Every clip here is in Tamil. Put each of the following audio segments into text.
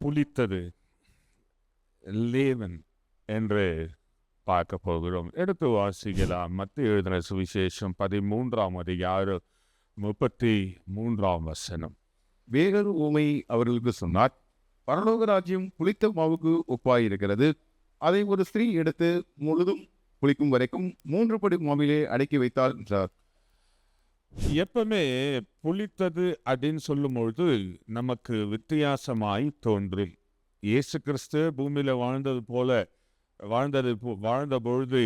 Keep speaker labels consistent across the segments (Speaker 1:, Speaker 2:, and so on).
Speaker 1: புளித்தது லேவன் என்று பார்க்க போகிறோம். எடுத்து வாசிக்கலாம். மத்திய எழுதின சுவிசேஷம் 13ஆம் அதிகாரம் 33ஆம் வசனம்.
Speaker 2: வேறொரு உவமை அவர்களுக்கு சொன்னார். பரலோக ராஜ்யம் புளித்த மாவுக்கு ஒப்பாயிருக்கிறது. அதை ஒரு ஸ்திரீ எடுத்து முழுதும் புளிக்கும் வரைக்கும் 3 படி மாவிலே அடக்கி வைத்தாள் என்றார்.
Speaker 1: எப்பவுமே புளித்தது அப்படின்னு சொல்லும் பொழுது நமக்கு வித்தியாசமாய் தோன்றும். இயேசு கிறிஸ்து பூமியில வாழ்ந்த பொழுது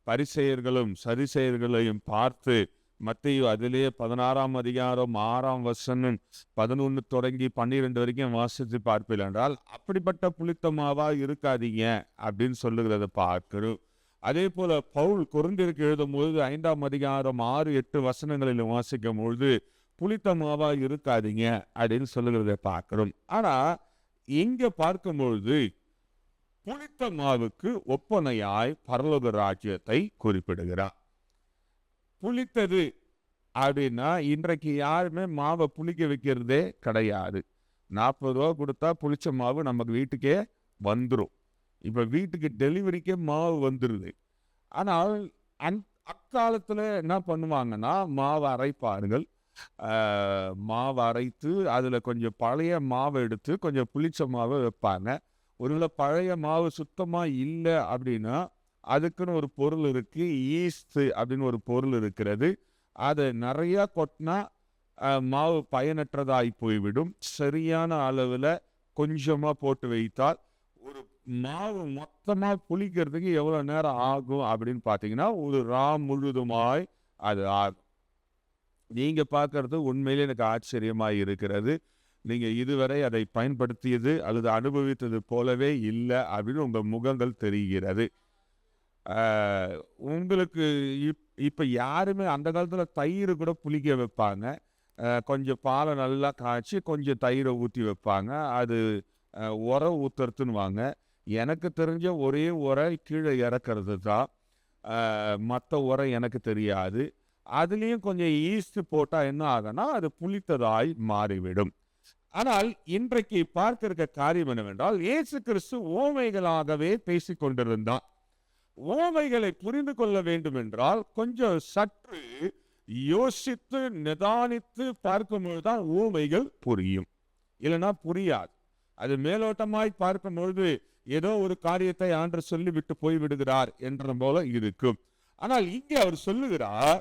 Speaker 1: பரிசேயர்களும் சரிசேயர்களையும் பார்த்து மத்தேயு அதிலே 16ஆம் அதிகாரம் 6ஆம் வசனம் 11 தொடங்கி 12 வரைக்கும் வாசித்து பார்ப்பீர்கள் என்றால் அப்படிப்பட்ட புளித்த மாவா இருக்காதீங்க அப்படின்னு சொல்லுகிறத பார்க்கிறோம். அதே போல பவுல் கொரிந்தியருக்கு எழுதும் பொழுது 5ஆம் அதிகாரம் 6-8 வசனங்களில் வாசிக்கும் பொழுது புளித்த மாவா இருக்காதீங்க அப்படின்னு சொல்லுகிறத பார்க்கிறோம். ஆனா இங்க பார்க்கும்பொழுது புளித்த மாவுக்கு ஒப்பனையாய் பரலோக ராஜ்யத்தை குறிப்பிடுகிறார். புளித்தது அப்படின்னா இன்றைக்கு யாருமே மாவை புளிக்க வைக்கிறதே கிடையாது. 40 ரூபா கொடுத்தா புளிச்ச மாவு நமக்கு வீட்டுக்கே வந்துடும். இப்ப வீட்டுக்கு டெலிவரிக்கே மாவு வந்துடுது. ஆனால் அக்காலத்துல என்ன பண்ணுவாங்கன்னா மாவு அரைப்பார்கள். மாவு அரைத்து அதுல கொஞ்சம் பழைய மாவை எடுத்து கொஞ்சம் புளிச்ச மாவை வைப்பாங்க. ஒருவேளை பழைய மாவு சுத்தமா இல்லை அப்படின்னா அதுக்குன்னு ஒரு பொருள் இருக்கு, ஈஸ்ட் அப்படின்னு ஒரு பொருள் இருக்கிறது. அதை நிறைய கொட்டினா மாவு பயனற்றதாய் போய்விடும். சரியான அளவுல கொஞ்சமா போட்டு வைத்தால் ஒரு மாவு மொத்தமா புளிக்கிறதுக்கு எவ்வளவு நேரம் ஆகும் அப்படின்னு பாத்தீங்கன்னா ஒரு முழுதுமாய் அது ஆகும். நீங்க பார்க்கறது உண்மையிலே எனக்கு ஆச்சரியமாய் இருக்கிறது. நீங்க இதுவரை அதை பயன்படுத்தியது அல்லது அனுபவித்தது போலவே இல்லை அப்படின்னு உங்க முகங்கள் தெரிகிறது. உங்களுக்கு இப்ப யாருமே அந்த காலத்துல தயிர் கூட புளிக்க வைப்பாங்க. கொஞ்சம் பாலை நல்லா காய்ச்சி கொஞ்சம் தயிரை ஊற்றி வைப்பாங்க. அது உரை ஊத்துறதுன்னுவாங்க. எனக்கு தெரிஞ்ச ஒரே உரை கீழே இறக்கிறது தான். மற்ற உரை எனக்கு தெரியாது. அதுலேயும் கொஞ்சம் ஈஸ்ட் போட்டால் என்ன ஆகும்னா அது புளித்ததாய் மாறிவிடும். ஆனால் இன்றைக்கு பார்க்க இருக்க காரியம் என்னவென்றால் இயேசு கிறிஸ்து ஓமைகளாகவே பேசிக் கொண்டிருந்தார். ஓமைகளை புரிந்து கொள்ள வேண்டும் என்றால் கொஞ்சம் சற்று யோசித்து நிதானித்து பார்க்கும்பொழுதுதான் ஓமைகள் புரியும், இல்லைன்னா புரியாது. அது மேலோட்டமாய் பார்க்கும்பொழுது ஏதோ ஒரு காரியத்தை ஆண்டவர் சொல்லி விட்டு போய்விடுகிறார் என்ற போல இருக்கும். ஆனால் இங்கே அவர் சொல்லுகிறார்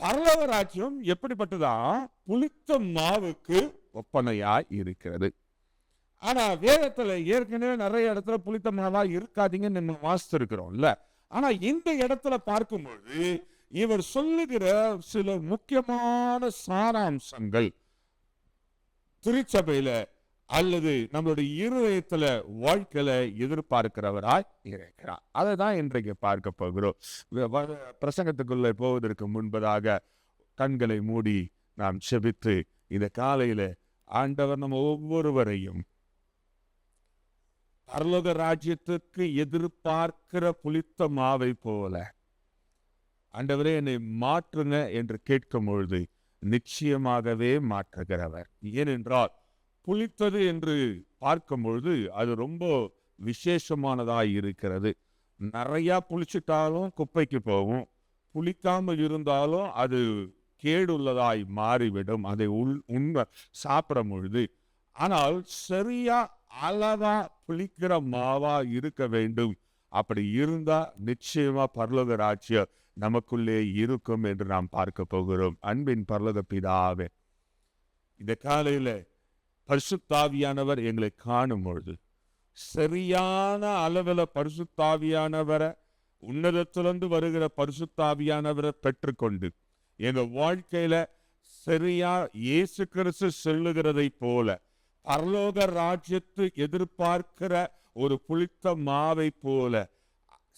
Speaker 1: பரலோக ராஜ்யம் எப்படிப்பட்டதான் புளித்த மாவுக்கு ஒப்பனையாய் இருக்கிறது. ஆனா வேதத்துல ஏற்கனவே நிறைய இடத்துல புளித்த மாவா இருக்காதீங்கன்னு நம்ம வாசித்திருக்கிறோம்ல. ஆனா இந்த இடத்துல பார்க்கும்பொழுது இவர் சொல்லுகிற சில முக்கியமான சாராம்சங்கள் திருச்சபையில அல்லது நம்மளுடைய இருதயத்துல வாழ்க்கையில எதிர்பார்க்கிறவராய் இருக்கிறார். அதை தான் இன்றைக்கு பார்க்க போகிறோம். பிரசங்கத்துக்குள்ள போவதற்கு முன்பதாக கண்களை மூடி நாம் செபித்து இந்த காலையில ஆண்டவர் நம்ம ஒவ்வொருவரையும் பரலோக ராஜ்யத்துக்கு எதிர்பார்க்கிற புளித்த மாவை போல ஆண்டவரே என்னை மாற்றுங்க என்று கேட்கும் பொழுது நிச்சயமாகவே மாற்றுகிறவர். ஏனென்றால் புளித்தது என்று பார்க்கும் பொழுது அது ரொம்ப விசேஷமானதாய் இருக்கிறது. நிறைய புளிச்சிட்டாலும் குப்பைக்கு போகும், புளிக்காமல் இருந்தாலும் அது கேடுள்ளதாய் மாறிவிடும் அதை சாப்பிடும் பொழுது. ஆனால் சரியா அளவா புளிக்கிற மாவா இருக்க வேண்டும். அப்படி இருந்தா நிச்சயமா பரலோக ராஜ்யம் நமக்குள்ளே இருக்கும் என்று நாம் பார்க்க போகிறோம். அன்பின் பரலோக பிதாவே, இந்த காலையில பரிசுத்தாவியானவர் எங்களை காணும் பொழுது சரியான அளவில் பரிசுத்தாவியானவரை உன்னதத்திலிருந்து வருகிற பரிசுத்தாவியானவரை பெற்றுக்கொண்டு எங்க வாழ்க்கையில சரியா இயேசு கிறிஸ்து சொல்லுகிறதை போல பரலோக ராஜ்யத்து எதிர்பார்க்கிற ஒரு புளித்த மாவை போல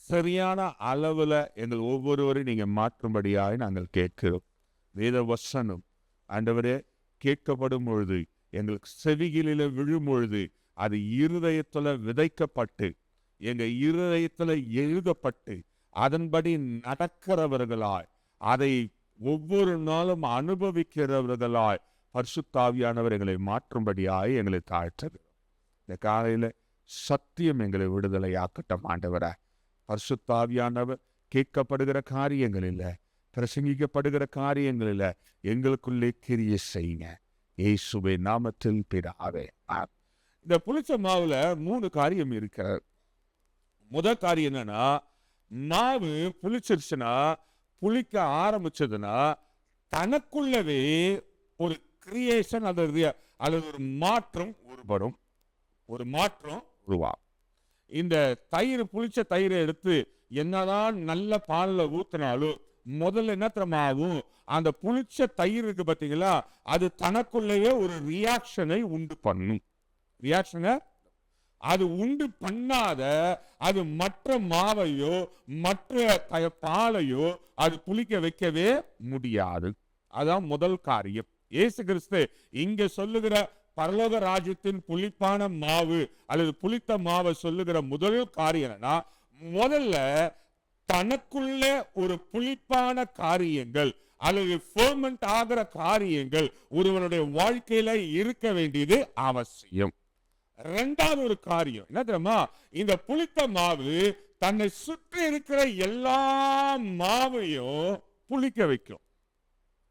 Speaker 1: சரியான அளவுல எங்கள் ஒவ்வொருவரையும் நீங்க மாற்றும்படியாய் நாங்கள் கேட்கிறோம். வேத வசனம் ஆண்டவரே கேட்கப்படும் பொழுது எங்களுக்கு செவிகளில விழும் பொழுது அது இருதயத்துல விதைக்கப்பட்டு எங்க இருதயத்துல எழுதப்பட்டு அதன்படி நடக்கிறவர்களாய் அதை ஒவ்வொரு நாளும் அனுபவிக்கிறவர்களாய் பரிசுத்த ஆவியானவர் எங்களை மாற்றும்படியாய் எங்களை தாழ்த்துகிறோம். இந்த காலையில சத்தியம் எங்களை விடுதலையாக்கட்டும் ஆண்டவரே. பரிசுத்தாவியானவர் கேட்கப்படுகிற காரியங்களில், பிரசங்கிக்கப்படுகிற காரியங்களில் எங்களுக்குள்ளே கிரியை செய்யுங்க. இயேசுவே நாமத்தில் பிதாவே. இந்த புளிச்ச மாவுல 3 காரியம் இருக்கிறது. முதல் காரியம் என்னன்னா, மாவு புளிச்சிருச்சுன்னா, புளிக்க ஆரம்பிச்சதுன்னா தனக்குள்ளவே ஒரு கிரியேஷன் அல்லது ஒரு மாற்றம் உருவாகும். இந்த புளிச்ச தயிரை எடுத்து என்னதான் நல்ல பால்ல ஊத்தினாலும் முதல்ல என்ன தெரியுமா ஆகும்? அந்த புளிச்ச தயிர் இருக்கு பாத்தீங்களா, அது தனக்குள்ளேயே ஒரு ரியாக்ஷனை உண்டு பண்ணும். அது உண்டு பண்ணாத அது மற்ற மாவையோ மற்ற பாலையோ அது புளிக்க வைக்கவே முடியாது. அதான் முதல் காரியம். இயேசு கிறிஸ்து இங்க சொல்லுகிற பரலோக ராஜ்யத்தின் புளிப்பான மாவு அல்லது புளித்த மாவை சொல்லுகிற முதல் காரியம் என்னன்னா, முதல்ல தனக்குள்ள ஒரு புளிப்பான காரியங்கள் அல்லது ஃபெர்மெண்ட் ஆகிற காரியங்கள் ஒருவனுடைய வாழ்க்கையில இருக்க வேண்டியது அவசியம். இரண்டாவது ஒரு காரியம் என்ன தெரியுமா? இந்த புளித்த மாவு தன்னை சுற்றி இருக்கிற எல்லா மாவையும் புளிக்க வைக்கும்,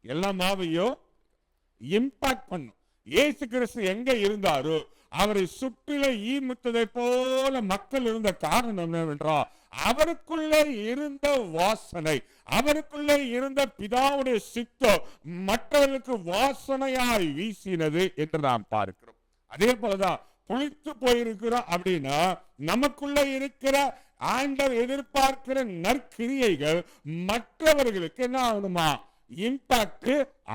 Speaker 1: எல்லா மாவையும் இம்பாக்ட் பண்ணும். இயேசு கிறிஸ்து எங்க இருந்தாரோ அவரை சுற்றில ஈமுத்ததை போல மக்கள் இருந்த காரணம் என்னவென்றால், அவருக்குள்ளே இருந்த வாசனை, அவருக்குள்ளே இருந்த பிதாவுடைய சித்தம் மற்றவர்களுக்கு வாசனையாய் வீசினது என்று நாம் பார்க்கிறோம். அதே போலதான் புளித்து போயிருக்கிறோம் அப்படின்னா நமக்குள்ள இருக்கிற ஆண்டவர் எதிர்பார்க்கிற நற்கிரியைகள் மற்றவர்களுக்கு என்ன ஆகணுமா? இம்பாக்ட்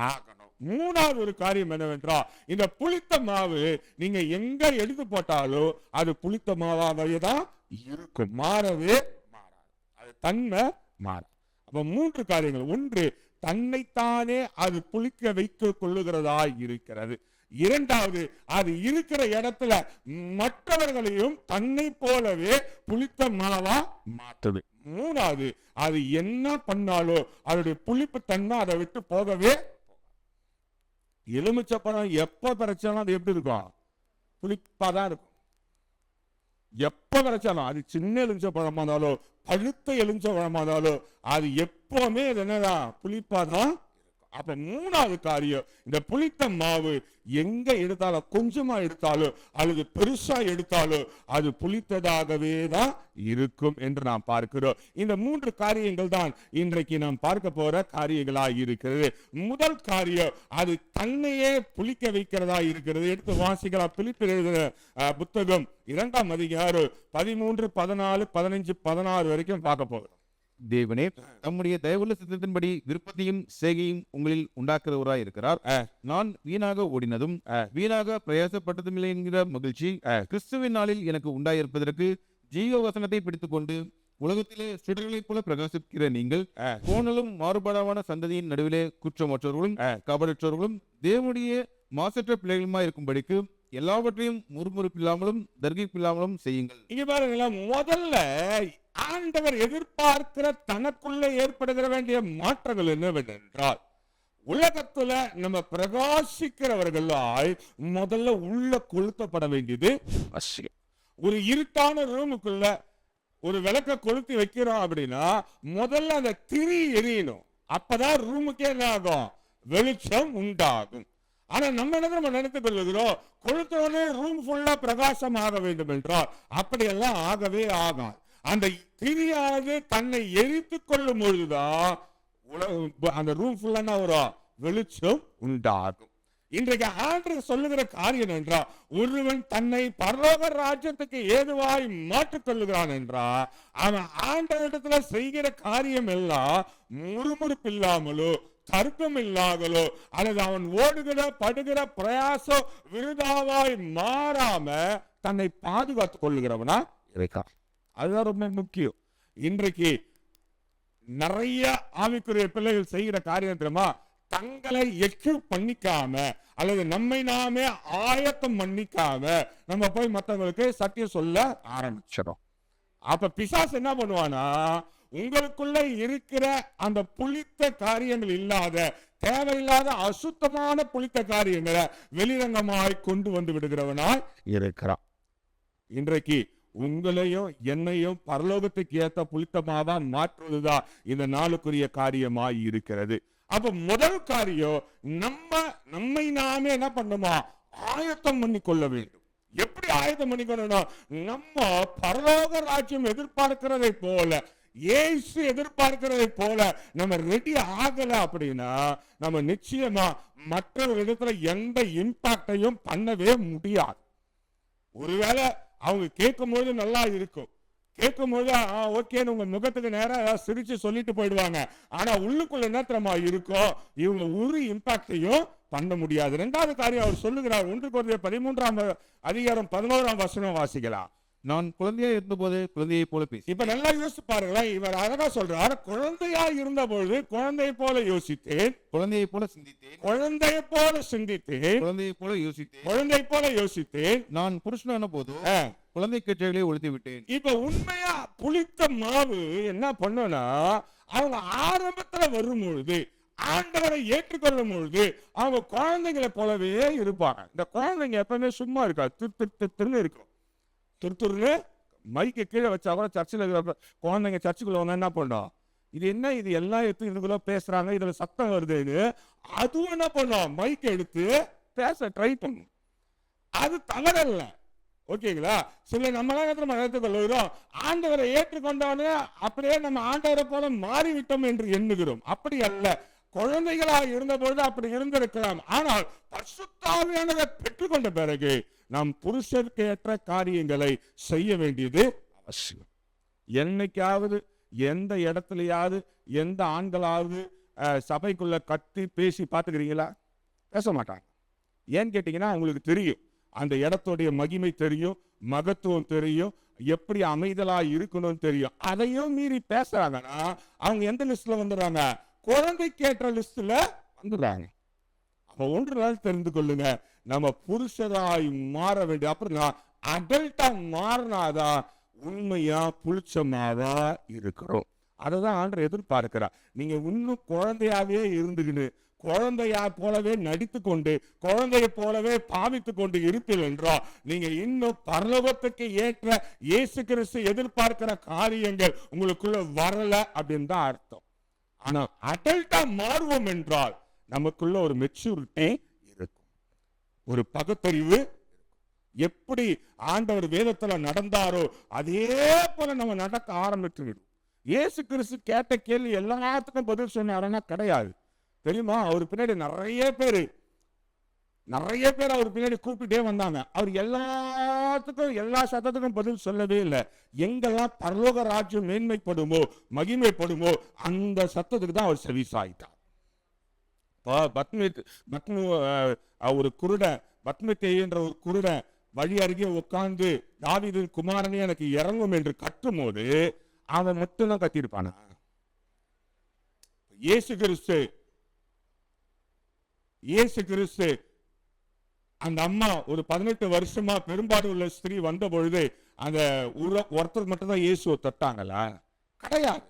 Speaker 1: ஆகணும். மூணாவது ஒரு காரியம் என்னவென்றால், இந்த புளித்த மாவு நீங்க எங்க எடுத்து போட்டாலும் அது புளித்த மாவாகவே தான் இருக்கும், மாறவே மாறாது, அது தன்மை மாறாது. அப்ப 3 காரியங்கள். ஒன்று, தன்னைத்தானே அது புளிக்க வைத்துக் கொள்ளுகிறதா இருக்கிறது. இரண்டாவது, அது இருக்கிற இடத்துல மற்றவர்களையும் தன்னை போலவே புளித்த மாவா மாற்றுது. மூணாவது, அது என்ன பண்ணாலும் அதோடைய புளிப்பு தன்மை அதை விட்டு போகவே. எலுமிச்சப்பழம் எப்ப பறிச்சாலும் அது எப்படி இருக்கும்? புளிப்பாதான் இருக்கும். எப்ப பறிச்சாலும் அது சின்ன எலுமிச்சப்பழமா இருந்தாலும் பழுத்த எலுமிச்சப்பழமா இருந்தாலும் அது எப்பவுமே என்னதான் புளிப்பாதான். அப்ப மூணாவது காரியம், இந்த புளித்த மாவு எங்க எடுத்தாலும், கொஞ்சமா எடுத்தாலும் அல்லது பெருசா எடுத்தாலும் அது புளித்ததாகவே தான் இருக்கும் என்று நாம் பார்க்கிறோம். இந்த 3 காரியங்கள் தான் இன்றைக்கு நாம் பார்க்க போற காரியங்களாக இருக்கிறது. முதல் காரியம், அது தன்னையே புளிக்க வைக்கிறதா இருக்கிறது. எடுத்து வாசிக்கலாம். பிலிப்பியர் எழுதின புத்தகம் 2ஆம் அதிகாரம் 13, 14, 15, 16 வரைக்கும் பார்க்க போகிறோம்.
Speaker 2: தேவனே தம்முடைய தயவுள்ள சித்தத்தின்படி விருப்பத்தையும் செய்கையும் உங்களில் உண்டாக்குறவராய் இருக்கிறார். நான் வீணாக ஓடினதும் வீணாக பிரயாசப்பட்டதும் இல்லை என்கிற மகிழ்ச்சி கிறிஸ்துவின் நாளில் எனக்கு உண்டாயிருப்பதற்கு ஜீவ வசனத்தை பிடித்துக் கொண்டு உலகத்திலே சுடர்களைப் போல பிரகாசிக்கிற நீங்கள் கோணலும் மாறுபாடான சந்ததியின் நடுவிலே குற்றமற்றவர்களும் கபடற்றவர்களும் தேவனுடைய மாசற்ற பிள்ளைகளுமாய் இருக்கும்படிக்கு எல்லாவற்றையும் முறுமுறுப்பில்லாமலும் தர்கிப்பில்லாமலும் செய்யுங்கள்.
Speaker 1: இங்க பாருங்களா, முதல்ல ஆண்டவர் எதிர்பார்க்கிற தனக்குள்ள ஏற்படுகிற வேண்டிய மாற்றங்கள் என்னவென்றால், உலகத்துல நம்ம பிரகாசிக்கிறவர்களாய் முதல்ல உள்ள கொளுத்தப்பட வேண்டியது அவசியம். ஒரு இருட்டான ரூமுக்குள்ள ஒரு விளக்க கொளுத்தி வைக்கிறோம் அப்படின்னா முதல்ல அந்த திரி எரியணும். அப்பதான் ரூமுக்கே என்ன ஆகும்? வெளிச்சம் உண்டாகும். ஆனா நம்ம நினைத்துக் கொள்ளுகிறோம், கொளுத்தோடனே ரூம் ஃபுல்லா பிரகாசம் ஆக வேண்டும் என்றால் அப்படியெல்லாம் ஆகவே ஆகாது. அந்த திரியானது தன்னை எரித்துக் கொள்ளும் பொழுதுதான் அந்த ரூம் ஃபுல்லா வரும், வெளிச்சம் உண்டாகும். இன்றைக்கு ஆண்டவர் சொல்லுகிற காரியம் என்றால், ஒருவன் தன்னை பரலோக ராஜ்யத்துக்கு ஏதுவாய் மாற்றிக் கொள்ளுகிறான் என்றால் அவன் ஆண்டவரிடத்துல செய்கிற காரியம் எல்லாம் முறுமுறுப்பு இல்லாமலோ தர்க்கம் இல்லாமலோ அல்லது அவன் ஓடுகிற படுகிற பிரயாசம் விருதாவாய் மாறாம தன்னை பாதுகாத்துக் கொள்ளுகிறவனா இருக்கான். அதுதான் ரொம்ப முக்கியம். இன்றைக்கு நிறைய ஆவிக்குரிய பிள்ளைகள் செய்கிற காரியம் தெரியுமா? தங்களை எக்யூப் பண்ணிக்காம அல்லது நம்மை நாமே ஆயத்தம் பண்ணிக்காம நம்ம போய் மற்றவங்களுக்கு சத்தியம் சொல்ல ஆரம்பிச்சிடும். அப்ப பிசாசு என்ன பண்ணுவானா, உங்களுக்குள்ள இருக்கிற அந்த புளித்த காரியங்கள் இல்லாத தேவையில்லாத அசுத்தமான புளித்த காரியங்களை வெளிரங்கமாய் கொண்டு வந்து விடுகிறவனாய் இருக்கிறான். இன்றைக்கு உங்களையும் என்னையும் பரலோகத்துக்கு ஏத்த புளித்தமாவா மாற்றுவதுதான் இந்த நாளுக்குரிய காரியமாய் இருக்கிறது. அப்ப முதல் காரியம் நம்மை நாமே என்ன பண்ணுமா, ஆயத்தம் பண்ணி கொள்ள வேண்டும். எப்படி ஆயத்தம் பண்ணிக்கணும்? நம்ம பரலோக ராஜ்யம் எதிர்பார்க்கிறதை போல, இயேசு எதிர்பார்க்கிறதை போல நம்ம ரெடி ஆகல அப்படின்னா நம்ம நிச்சயமா மற்ற இடத்துல எந்த இம்பாக்டையும் பண்ணவே முடியாது. ஒருவேளை அவங்க கேட்கும்போது நல்லா இருக்கும், கேட்கும்போது ஓகேன்னு உங்க முகத்துக்கு நேரம் சிரிச்சு சொல்லிட்டு போயிடுவாங்க. ஆனா உள்ளுக்குள்ள என்ன தெரியுமா இருக்கும், இவங்க ஒரு இம்பாக்டையும் பண்ண முடியாது. இரண்டாவது காரியம் அவர் சொல்லுகிறார், 1 கொரிந்தியர் 13:11 வாசிக்கலாம்.
Speaker 2: நான் குழந்தையா இருந்தபோது குழந்தையை போல பேசி.
Speaker 1: இப்ப நல்லா யோசிச்சு பாருங்களேன். இவர் அழகா சொல்றார், குழந்தையா இருந்த பொழுது குழந்தை போல யோசித்தேன்,
Speaker 2: குழந்தையை போல சிந்தித்தேன்,
Speaker 1: குழந்தையை போல சிந்தித்தேன்,
Speaker 2: குழந்தையை போல யோசித்தேன்,
Speaker 1: குழந்தை போல யோசித்தேன்.
Speaker 2: நான் புருஷனான போது குழந்தை கற்றைகளை ஒழித்து விட்டேன்.
Speaker 1: இப்ப உண்மையா புளித்த மாவு என்ன பண்ணுனா, அவங்க ஆரம்பத்துல வரும் பொழுது ஆண்டவரை ஏற்றுக்கொள்ளும் பொழுது அவங்க குழந்தைகளை போலவே இருப்பாங்க. இந்த குழந்தைங்க எப்பவுமே சும்மா இருக்கா, திருன்னு இருக்கும். துருத்துருன்னு மைக்கு கீழே வச்சா கூட சர்ச்சில் இருக்கிற குழந்தைங்க சர்ச்சுக்குள்ள வந்தா என்ன பண்ணும், இது என்ன, இது எல்லாம் எடுத்து இதுக்குள்ள பேசுறாங்க, இதுல சத்தம் வருதுன்னு அதுவும் என்ன பண்ணும், மைக் எடுத்து பேச ட்ரை பண்ணும். அது தவறல்ல, ஓகேங்களா? சில நம்ம ஏற்றுக்கொள்ளுகிறோம், ஆண்டவரை ஏற்றுக்கொண்டவனே அப்படியே நம்ம ஆண்டவரை போல மாறிவிட்டோம் என்று எண்ணுகிறோம். அப்படி அல்ல. குழந்தைகளாக இருந்த பொழுது அப்படி இருந்திருக்கலாம். ஆனால் பரிசுத்த ஆவியானவரை பெற்றுக்கொண்ட பிறகு நாம் புருஷருக்கு ஏற்ற காரியங்களை செய்ய வேண்டியது அவசியம். என்னைக்காவது எந்த இடத்துலயாவது எந்த ஆண்களாவது சபைக்குள்ள கத்தி பேசி பார்த்துக்கிறீங்களா? பேச மாட்டாங்க. ஏன்னு கேட்டீங்கன்னா அவங்களுக்கு தெரியும், அந்த இடத்துடைய மகிமை தெரியும், மகத்துவம் தெரியும், எப்படி அமைதலா இருக்கணும்னு தெரியும். அதையும் மீறி பேசுறாங்கன்னா அவங்க எந்த லிஸ்ட்ல வந்துடுறாங்க, குழந்தைக்கு ஏற்ற லிஸ்ட்ல வந்துடுறாங்க. அப்ப ஒன்று நாள் தெரிந்து கொள்ளுங்க, நம்ம புருஷராய் மாற வேண்டிய, அப்புறம் அடல்ட்டா மாறினாதான் உண்மையா புளிச்சமாவா இருக்கிறோம். அததான் ஆண்டவர் எதிர்பார்க்கிறார். நீங்க இன்னும் குழந்தையாவே இருந்துக்கிட்டு குழந்தையா போலவே நடித்து கொண்டு குழந்தையை போலவே பாவித்து கொண்டு இருப்பீர்கள் என்றால் நீங்க இன்னும் பரலோகத்துக்கு ஏற்ற இயேசு கிறிஸ்து எதிர்பார்க்கிற காரியங்கள் உங்களுக்குள்ள வரல அப்படின்னு தான் அர்த்தம். ஆனா அடல்ட்டா மாறுவோம் என்றால் நமக்குள்ள ஒரு மெச்சூரிட்டி இருக்கும், ஒரு பகுத்தறிவு. எப்படி ஆண்டவர் வேதத்துல நடந்தாரோ அதே போல நம்ம நடக்க ஆரம்பித்து விடும். இயேசு கிறிஸ்து கேட்ட கேள்வி எல்லாத்துக்கும் பதில் சொன்னாருன்னா கிடையாது, தெரியுமா? அவர் பின்னாடி நிறைய பேர் அவர் பின்னாடி கூப்பிட்டே வந்தாங்க. அவர் எல்லாத்துக்கும் எல்லா சத்தத்துக்கும் பதில் சொல்லவே இல்லை. எங்கெல்லாம் பரலோக ராஜ்யம் மேன்மைப்படுமோ மகிமைப்படுமோ அந்த சத்தத்துக்கு தான் அவர் செவிசாயிட்டார். ஒரு குருடன், பத்மத்தேயு என்ற ஒரு குருடன் வழி அருகே உட்கார்ந்து தாவீது குமாரனே எனக்கு இறங்கும் என்று கட்டும் போது அவன் மட்டும்தான் கத்திருப்பானா? இயேசு கிறிஸ்து அந்த அம்மா ஒரு 18 வருஷமா பெரும்பாடு உள்ள ஸ்திரீ வந்த பொழுது அந்த ஒருத்தர் மட்டும் தான் இயேசுவை தொட்டாங்களா? கிடையாது,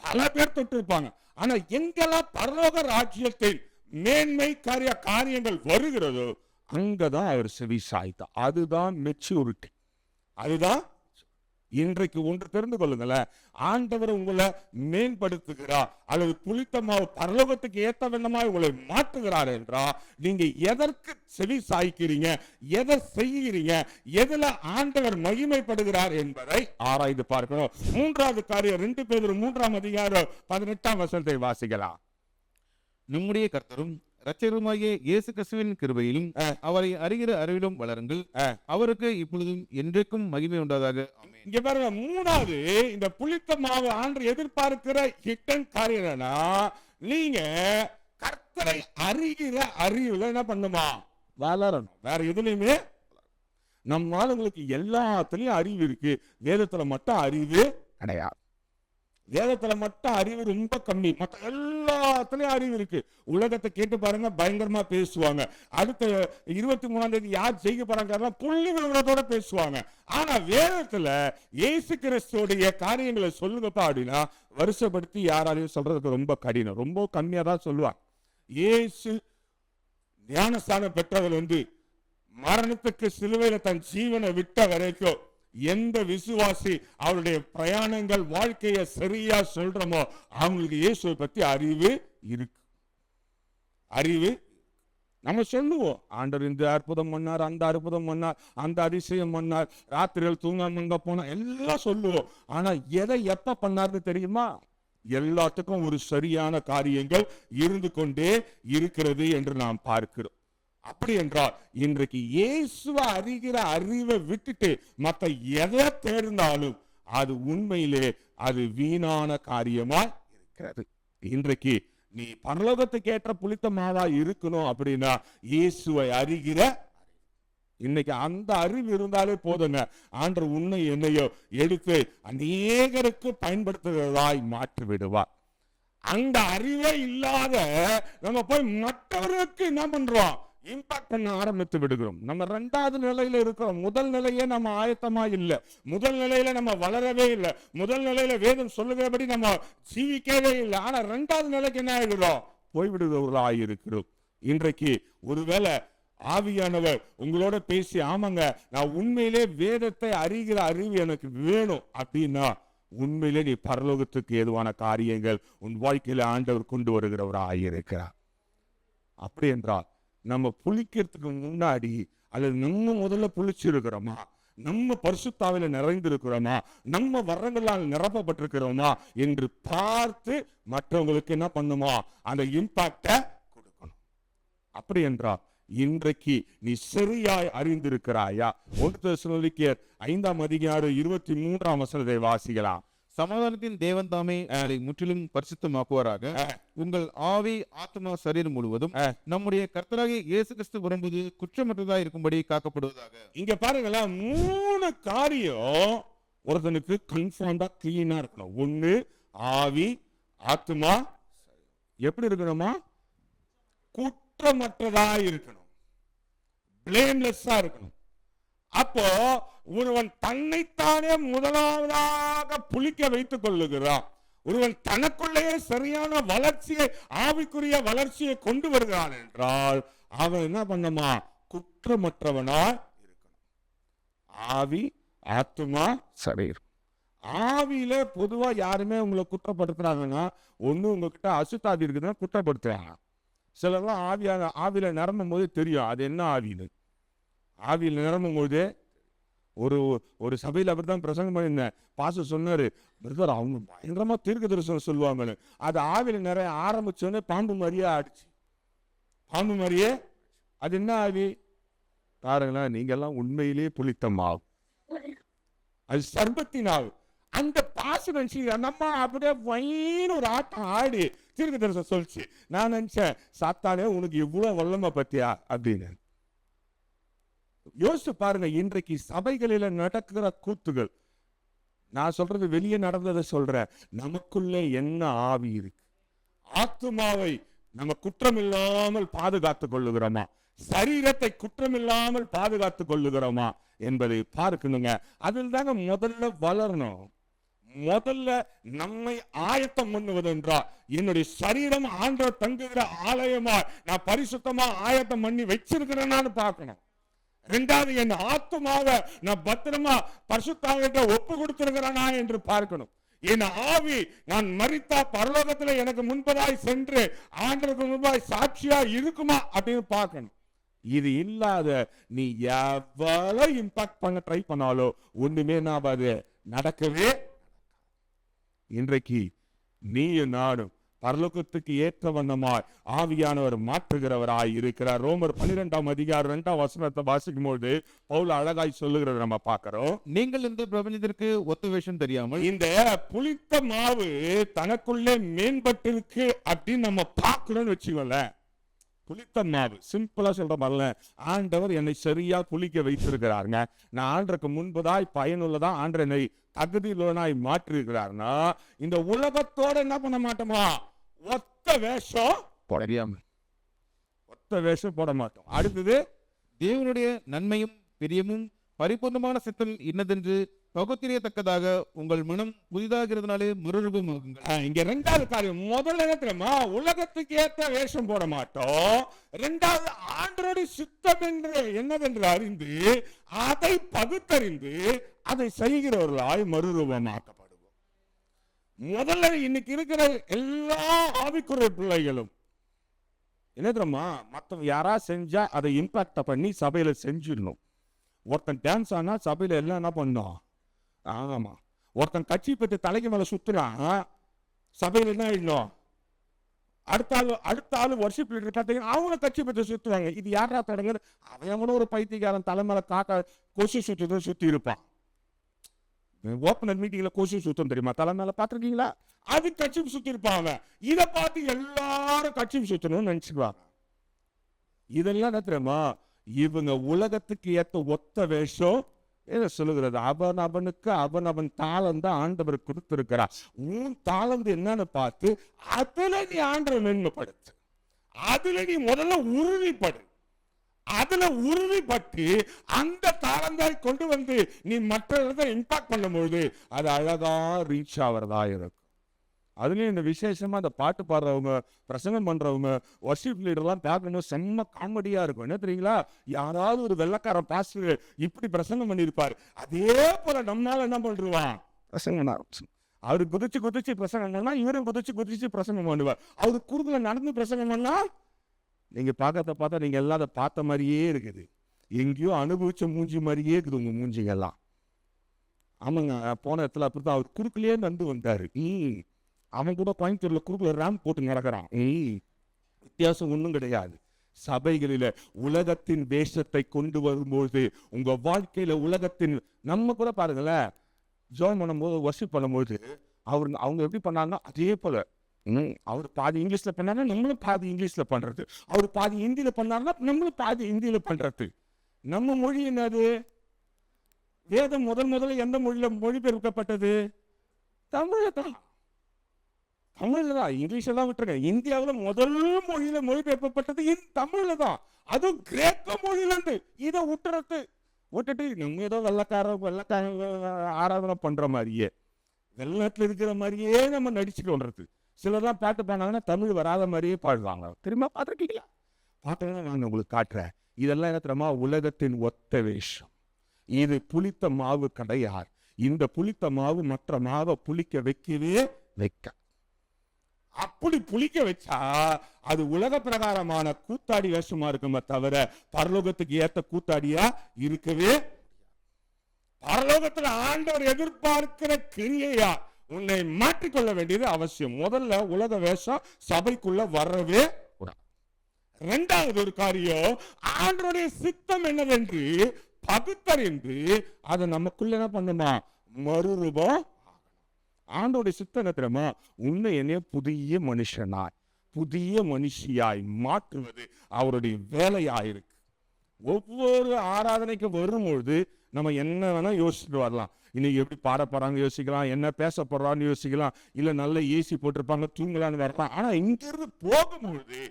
Speaker 1: பல பேர் தொட்டு இருப்பாங்க. ஆனா எங்கெல்லாம் பரலோக ராஜ்யத்தில் மேன்மை காரியங்கள் வருகிறதோ அங்கதான் அவர் செவி சாய்த்தார். அதுதான் மெச்சூரிட்டி. அதுதான் இன்றைக்கு ஒன்று தெரிந்து கொள்ளுங்களேன், ஆண்டவர் உங்களை மேம்படுத்துகிறார் அல்லது புளித்தமாவு பரலோகத்துக்கு ஏற்ற வண்ணமாய் உங்களை மாற்றுகிறார் என்றால் நீங்க எதற்கு செவி சாய்க்கிறீங்க, எதை செய்கிறீங்க, எதுல ஆண்டவர் மகிமைப்படுகிறார் என்பதை ஆராய்ந்து பார்க்கணும். மூன்றாவது காரியம் 2 பேதுரு 3:18 வாசிக்கலாம்.
Speaker 2: நம்முடைய கர்த்தரும் இரட்சகருமாகிய இயேசு கிறிஸ்துவின் கிருபையிலும் அவரை அறிகிற அறிவிலும் வளருங்கள். அவருக்கு இப்பொழுதும் என்றைக்கும் மகிமை உண்டாதாக.
Speaker 1: இங்க பாருங்க, மூணாவது இந்த புளித்த மாவு ஆண்டு எதிர்பார்க்கிற ஹிட்டன் காரியம், நீங்க கர்த்தரை அறிகிற அறிவுல என்ன பண்ணுமா, வளரணும். வேற எதுலையுமே நம்ம ஆளுங்களுக்கு எல்லாத்துலயும் அறிவு இருக்கு, வேதத்துல மட்டும் அறிவு கிடையாது. வேதத்துல மட்டும் அறிவு ரொம்ப கம்மி, மற்ற எல்லாத்துலயும் அறிவு இருக்கு. உலகத்தை கேட்டு பாருங்க, பயங்கரமா பேசுவாங்க. அடுத்த 23ஆம் தேதி யார் ஜெயிக்க போறாங்க புள்ளி விவரத்தோட பேசுவாங்க. ஆனா வேதத்துல இயேசு கிறிஸ்துவோடைய காரியங்களை சொல்லுங்கப்பா அப்படின்னா வருஷப்படுத்தி யாராலையும் சொல்றதுக்கு ரொம்ப கடினம், ரொம்ப கம்மியா தான் சொல்லுவாங்க. இயேசு ஞானஸ்தானம் பெற்றவர் மரணத்துக்கு சிலுவையில தன் ஜீவனை விட்ட வரைக்கும் எந்த விசுவாசி அவருடைய பிரயாணங்கள் வாழ்க்கைய சரியா சொல்றோமோ அவங்களுக்கு இயேசுவை பத்தி அறிவு இருக்கு. அறிவு நம்ம சொல்லுவோம், ஆண்டவர் இந்த அற்புதம் பண்ணார், அந்த அற்புதம் பண்ணார், அந்த அதிசயம் பண்ணார், ராத்திரிகள் தூங்காம போனா எல்லாம் சொல்லுவோம். ஆனா எதை எப்ப பண்ணார்னு தெரியுமா? எல்லாத்துக்கும் ஒரு சரியான காரியங்கள் இருந்து கொண்டே இருக்கிறது என்று நாம் பார்க்கிறோம். அப்படி என்றால் இன்றைக்கு இயேசுவை அறிகிற அறிவை விட்டுட்டு மற்ற எதை தேர்ந்தாலும் அது உண்மையிலே அது வீணான காரியமா இருக்கிறது. இன்றைக்கு நீ பரலோகத்துக்கு ஏற்ற புளித்த மாவா இருக்கணும் அப்படின்னா இயேசுவை அறிகிற இன்னைக்கு அந்த அறிவு இருந்தாலே போதுங்க. ஆண்டவர் உன்னை என்னையோ எடுத்து அநேகருக்கு பயன்படுத்துகிறதாய் மாற்றி விடுவார். அந்த அறிவே இல்லாத நம்ம போய் மற்றவர்களுக்கு என்ன பண்றோம்? இம்பாக்ட் பண்ண ஆரம்பித்து விடுகிறோம். நம்ம 2வது நிலையில இருக்கிறோம். முதல் நிலையே நம்ம ஆயத்தமா இல்லை. முதல் நிலையில நம்ம வளரவே இல்லை. முதல் நிலையில வேதம் சொல்லுகிறபடி நம்ம ஜீவிக்கவே இல்லை. ஆனா 2வது நிலைக்கு என்ன ஆகிடுறோம்? போய்விடுகிறவர்களாய் இருக்கிறோம். இன்றைக்கு ஒருவேளை ஆவியானவர் உங்களோட பேசி, ஆமாங்க நான் உண்மையிலே வேதத்தை அறிகிற அறிவு எனக்கு வேணும் அப்படின்னா உண்மையிலே நீ பரலோகத்துக்கு ஏதுவான காரியங்கள் உன் வாழ்க்கையில ஆண்டவர் கொண்டு வருகிறவராயிருக்கிறார். அப்படி என்றால் நம்ம புளிக்கிறதுக்கு முன்னாடி அல்லது நம்ம முதல்ல புளிச்சிருக்கிறோமா, நம்ம பரிசுத்தாவில நிறைந்திருக்கிறோமா, நம்ம வரங்களால் நிரப்பப்பட்டிருக்கிறோமா என்று பார்த்து மற்றவங்களுக்கு என்ன பண்ணுமா? அந்த இம்பாக்ட கொடுக்கணும். அப்படி என்றால் இன்றைக்கு நீ சரியாய் அறிந்திருக்கிறாயா? 1 தெசலோனிக்கேயர் 5ஆம் அதிகாரம் 23ஆம் வசனத்தை வாசிக்கலாம்.
Speaker 2: சமாதானத்தின் தேவன் தாமே அதை முற்றிலும் பரிசுத்தமாக்குவாராக. உங்கள் ஆவி, ஆத்மா, சரீரம் முழுவதும் நம்முடைய கர்த்தராகிய இயேசு கிறிஸ்து வரும்போது குற்றமற்றதா இருக்கும்படி காக்கப்படுவதாக.
Speaker 1: இங்க பாருங்களேன், 3 காரியம் ஒருத்தனுக்கு கன்ஃபார்ம்டா கிளீனா இருக்கணும். 1 ஆவி, ஆத்மா, எப்படி இருக்கணுமா? குற்றமற்றதா இருக்கணும், பிளேம்லெஸ்ஸா இருக்கணும். அப்போ ஒருவன் தன்னைத்தானே முதலாவதாக புளிக்க வைத்துக் கொள்ளுகிறான். ஒருவன் தனக்குள்ளேயே சரியான வளர்ச்சியை, ஆவிக்குரிய வளர்ச்சியை கொண்டு வருகிறான் என்றால் அவன் என்ன பண்ணுமா? குற்றமற்றவனா இருக்கணும். ஆவி, ஆத்மா, சரீரம். ஆவியில பொதுவா யாருமே உங்களை குற்றப்படுத்துறாங்கன்னா ஒண்ணு உங்ககிட்ட அசுத்தாவி இருக்குதுன்னா குற்றப்படுத்துறாங்க. சிலர்லாம் ஆவியில நிரம்பும் போது தெரியும் அது என்ன ஆவின்னு. ஆவியில் நிரம்பும் போது ஒரு சபையில் அப்படித்தான் பிரசங்கம் பண்ணியிருந்தேன். பாஸ்டர் சொன்னாரு, பிரதர் அவங்க பயங்கரமா தீர்க்க தரிசனம் சொல்லுவாங்கன்னு. அது ஆவியில நிறைய ஆரம்பிச்சோன்னே பாம்பு மாதிரியே ஆடிச்சு. பாம்பு மாதிரியே அது என்ன ஆவி பாருங்களேன். நீங்க எல்லாம் உண்மையிலேயே புளித்த மாவு, அது சர்பத்தின் ஆவு. அந்த பாசு நம்ம அப்படியே வயிறு ஒரு ஆட்டம் ஆடி தீர்க்க தரிசனம் சொல்லிச்சு. நான் நினைச்சேன், சாத்தானே உனக்கு இவ்வளவு வல்லமை பத்தியா அப்படின்னு. யோசிச்சு பாருங்க, இன்றைக்கு சபைகளில நடக்கிற கூத்துகள். நான் சொல்றது வெளியே நடந்ததை சொல்றேன். நமக்குள்ளே என்ன ஆவி இருக்கு? ஆத்துமாவை நம்ம குற்றமில்லாமல் பாதுகாத்துக் கொள்ளுகிறோமா? சரீரத்தை குற்றமில்லாமல் பாதுகாத்துக் கொள்ளுகிறோமா என்பதை பார்க்கணுங்க. அதில் தாங்க முதல்ல வளரணும். முதல்ல நம்மை ஆயத்தம் பண்ணுவது என்றால், என்னுடைய சரீரம் ஆண்டவர் தங்குகிற ஆலயமா நான் பரிசுத்தமா ஆயத்தம் பண்ணி வச்சிருக்கிறேன்னு பார்க்கணும். 2வது என் ஆத்துமாவை நான் பத்திரமா பரிசுத்தாவிட்ட ஒப்பு கொடுத்திருக்கிறேனா என்று பார்க்கணும். என் ஆவி நான் மரித்தா பரலோகத்துல எனக்கு முன்பதாய் சென்று ஆண்டவருக்கு முன்பாய் சாட்சியா இருக்குமா அப்படின்னு பார்க்கணும். இது இல்லாத நீ எவ்வளவு இம்பாக்ட் பண்ண ட்ரை பண்ணாலோ ஒண்ணுமே நடக்கவே. இன்றைக்கு நீயும் நானும் பரலோகத்துக்கு ஏற்ற வண்ணமாய் ஆவியானவர் மாற்றுகிறவராய் இருக்கிறார். ரோமர் 12ஆம் அதிகாரம் 2ஆம் வசனத்தை வாசிக்கும் போது பவுல் அழகாய் சொல்லுகிறத நம்ம பார்க்கிறோம்.
Speaker 2: நீங்கள் இந்த பிரபஞ்சத்திற்கு ஒத்து வேஷம் தெரியாமல்
Speaker 1: இந்த புளித்த மாவு தனக்குள்ளே மேம்பட்டிருக்கு அப்படின்னு நம்ம பார்க்கணும்னு வச்சுக்கோல. புளித்த மாவு சிம்பிளா சொல்ற மாதிரில, ஆண்டவர் என்னை சரியா புளிக்க வைத்திருக்கிறாருங்க. நான் ஆண்டருக்கு முன்பதாய் பயனுள்ளதா ஆண்டர் என்னை தகுதியுள்ளவனாய் மாற்றிருக்கிறார்னா இந்த உலகத்தோட என்ன பண்ண மாட்டோமா? ஒத்த வேஷம் போட மாட்டோம். அடுத்தது
Speaker 2: தேவனுடைய நன்மையும் பிரியமும் பரிபூர்ணமான சித்தம் இன்னதென்று பகுத்தறியத்தக்கதாக உங்கள் மனம் புதிதாகிறதுனாலே மறுரூபமாகுங்கள்.
Speaker 1: இங்க ரெண்டாவது காரியம், முதல்ல என்ன தெரியுமா, உலகத்துக்கு ஏத்த வேஷம் போட மாட்டோம். ரெண்டாவது, ஆண்டவருடைய சித்தம் என்று என்னவென்று அறிந்து அதை பகுத்தறிந்து அதை செய்கிறவர்களாய் மறுரூபமாக்கப்படுவோம். முதல்ல இன்னைக்கு இருக்கிற எல்லா ஆவிக்குரிய பிள்ளைகளும் என்ன தெரியுமா, மற்றவங்க யாரா செஞ்சா அதை இம்பாக்ட பண்ணி சபையில செஞ்சிடணும். ஒருத்தன் டான்ஸ் ஆனா சபையில எல்லாம் என்ன பண்ணோம், ஆமா. ஒருத்தன் கட்சி பற்றி தலைக்கு மேல சுத்துறான், சபையில என்ன ஆயிடணும், அடுத்த ஆளு வர்ஷிப் லீடர் பார்த்தீங்கன்னா அவங்க கட்சி பற்றி சுத்துவாங்க. இது யாரா தொடங்குது, அவன் ஒரு பைத்தியக்காரன் தலைமையில காக்கா கொசு சுத்தி இருப்பான். ஓப்பனர் மீட்டிங்ல கொசு சுத்தம் தெரியுமா, தலைமையில பாத்துருக்கீங்களா, அது கட்சி சுத்தி இருப்பாங்க. இதை பார்த்து எல்லாரும் கட்சி சுத்தணும்னு நினைச்சுக்குவாங்க. இதெல்லாம் என்ன தெரியுமா, இவங்க உலகத்துக்கு ஏத்த ஒத்த வேஷம் என்ன சொல்லுகிறது, அவனுக்கு அவன் தாளம் தான் ஆண்டவர் கொடுத்திருக்கிறார். உன் தாளம் என்னன்னு பார்த்து அதுல நீ ஆண்டவர் மேன்மைப்படுத்து, அதுல நீ முதல்ல உறுதிப்படு, அதுல உறுதிப்பட்டு அந்த தாளந்தாய் கொண்டு வந்து நீ மற்ற இடத்துல இம்பாக்ட் பண்ணும்போது அது அழகா ரீச் ஆகிறதா இருக்கும். அதுலயும் இந்த விசேஷமா அந்த பாட்டு பாடுறவங்க, பிரசங்கம் பண்றவங்க, வர்ஷிப் லீடர்லாம் பார்க்கணும், செம்ம காமெடியா இருக்கும். என்ன தெரியுங்களா, யாராவது ஒரு வெள்ளக்காரன் பாஸ்டர் இப்படி பிரசங்கம் பண்ணியிருப்பாரு, அதே போல நம்மளால என்ன பண்றான், பிரசங்கம் ஆரம்பிச்சு அவரு குதிச்சு பிரசங்கம் பண்ணா இவரும் குதிச்சு பிரசங்கம் பண்ணுவார். அவரு குறுக்குல நடந்து பிரசங்கம் பண்ணா நீங்க பார்த்தா நீங்க எல்லாம் அதை பார்த்த மாதிரியே இருக்குது, எங்கேயோ அனுபவிச்ச மூஞ்சி மாதிரியே இருக்குது உங்க மூஞ்சிங்கெல்லாம். ஆமாங்க, போன இடத்துல அப்படித்தான் அவர் குறுக்குலயே நடந்து வந்தாரு. அவன் கூட கோயம்புத்தூர்ல குறுக்குல ரேம் போட்டு நடக்கிறான். வித்தியாசம் ஒன்றும் கிடையாது. சபைகளில உலகத்தின் வேஷத்தை கொண்டு வரும்போது உங்க வாழ்க்கையில உலகத்தின், நம்ம கூட பாருங்களேன், ஜாயின் பண்ணும்போது வர்ஷிப் பண்ணும்போது அவங்க எப்படி பண்ணாங்கன்னா அதே போல அவர் பாதி இங்கிலீஷ்ல பண்ணாருன்னா நம்மளும் பாதி இங்கிலீஷ்ல பண்றது, அவர் பாதி ஹிந்தியில பண்ணாருன்னா நம்மளும் பாதி ஹிந்தியில பண்றது. நம்ம மொழி என்னது, வேதம் முதல்ல எந்த மொழியில மொழிபெயர்க்கப்பட்டது, தமிழ்ல தான். தமிழ்ல தான், இங்கிலீஷ்ல தான் விட்டுருங்க. இந்தியாவில் முதல் மொழியில மொழிபெயர்க்கப்பட்டது தமிழ்ல தான், அதுவும் கிரேக்க மொழியில இருந்து. இதை விட்டுட்டு நம்ம ஏதோ வெள்ளக்கார ஆராதனை பண்ற மாதிரியே, வெள்ளத்துல இருக்கிற மாதிரியே நம்ம நடிச்சுட்டு வர்றது. சிலர்லாம் பாட்டு பாடினாங்கன்னா தமிழ் வராத மாதிரியே பாடுவாங்க. திரும்ப பார்த்துருக்கீங்களா, பார்த்தீங்கன்னா நான் உங்களுக்கு காட்டுறேன். இதெல்லாம் என்ன தெரியுமா, உலகத்தின் ஒத்த வேஷம். இது புளித்த மாவு கிடையாது. இந்த புளித்த மாவு மற்ற மாவை புளிக்க வைக்க அப்படி புளிக்க வச்சா அது உலக பிரகாரமான கூத்தாடி வேஷமா இருக்குமே தவிர பரலோகத்துக்கு ஏத்த கூத்தாடியா இருக்கவே. பரலோகத்துல ஆண்டவர் எதிர்பார்க்கிற கிரியையா உன்னை மாற்றிக்கொள்ள வேண்டியது அவசியம். முதல்ல உலக வேஷம் சபைக்குள்ள வரவே கூடாது. இரண்டாவது ஒரு காரியம், ஆண்டவருடைய சித்தம் என்னவென்று பகுத்தறிந்து அதை நமக்குள்ள என்ன பண்ணுமா, மறுரூபம். ஆண்டோடைய சித்தம் என்ன தெரியுமா, உன்னை என்னைய புதிய மனுஷனாய் புதிய மனுஷியாய் மாற்றுவது அவருடைய வேலையாயிருக்கு. ஒவ்வொரு ஆராதனைக்கு வரும்பொழுது நம்ம என்ன வேணா யோசிச்சுட்டு வரலாம். இன்னைக்கு எப்படி பாட போறாங்க யோசிக்கலாம், என்ன பேச போறான்னு யோசிக்கலாம், இல்ல நல்ல ஏசி போட்டிருப்பாங்க தூங்கலான்னு வரலாம். ஆனா இங்கிருந்து போகும்பொழுது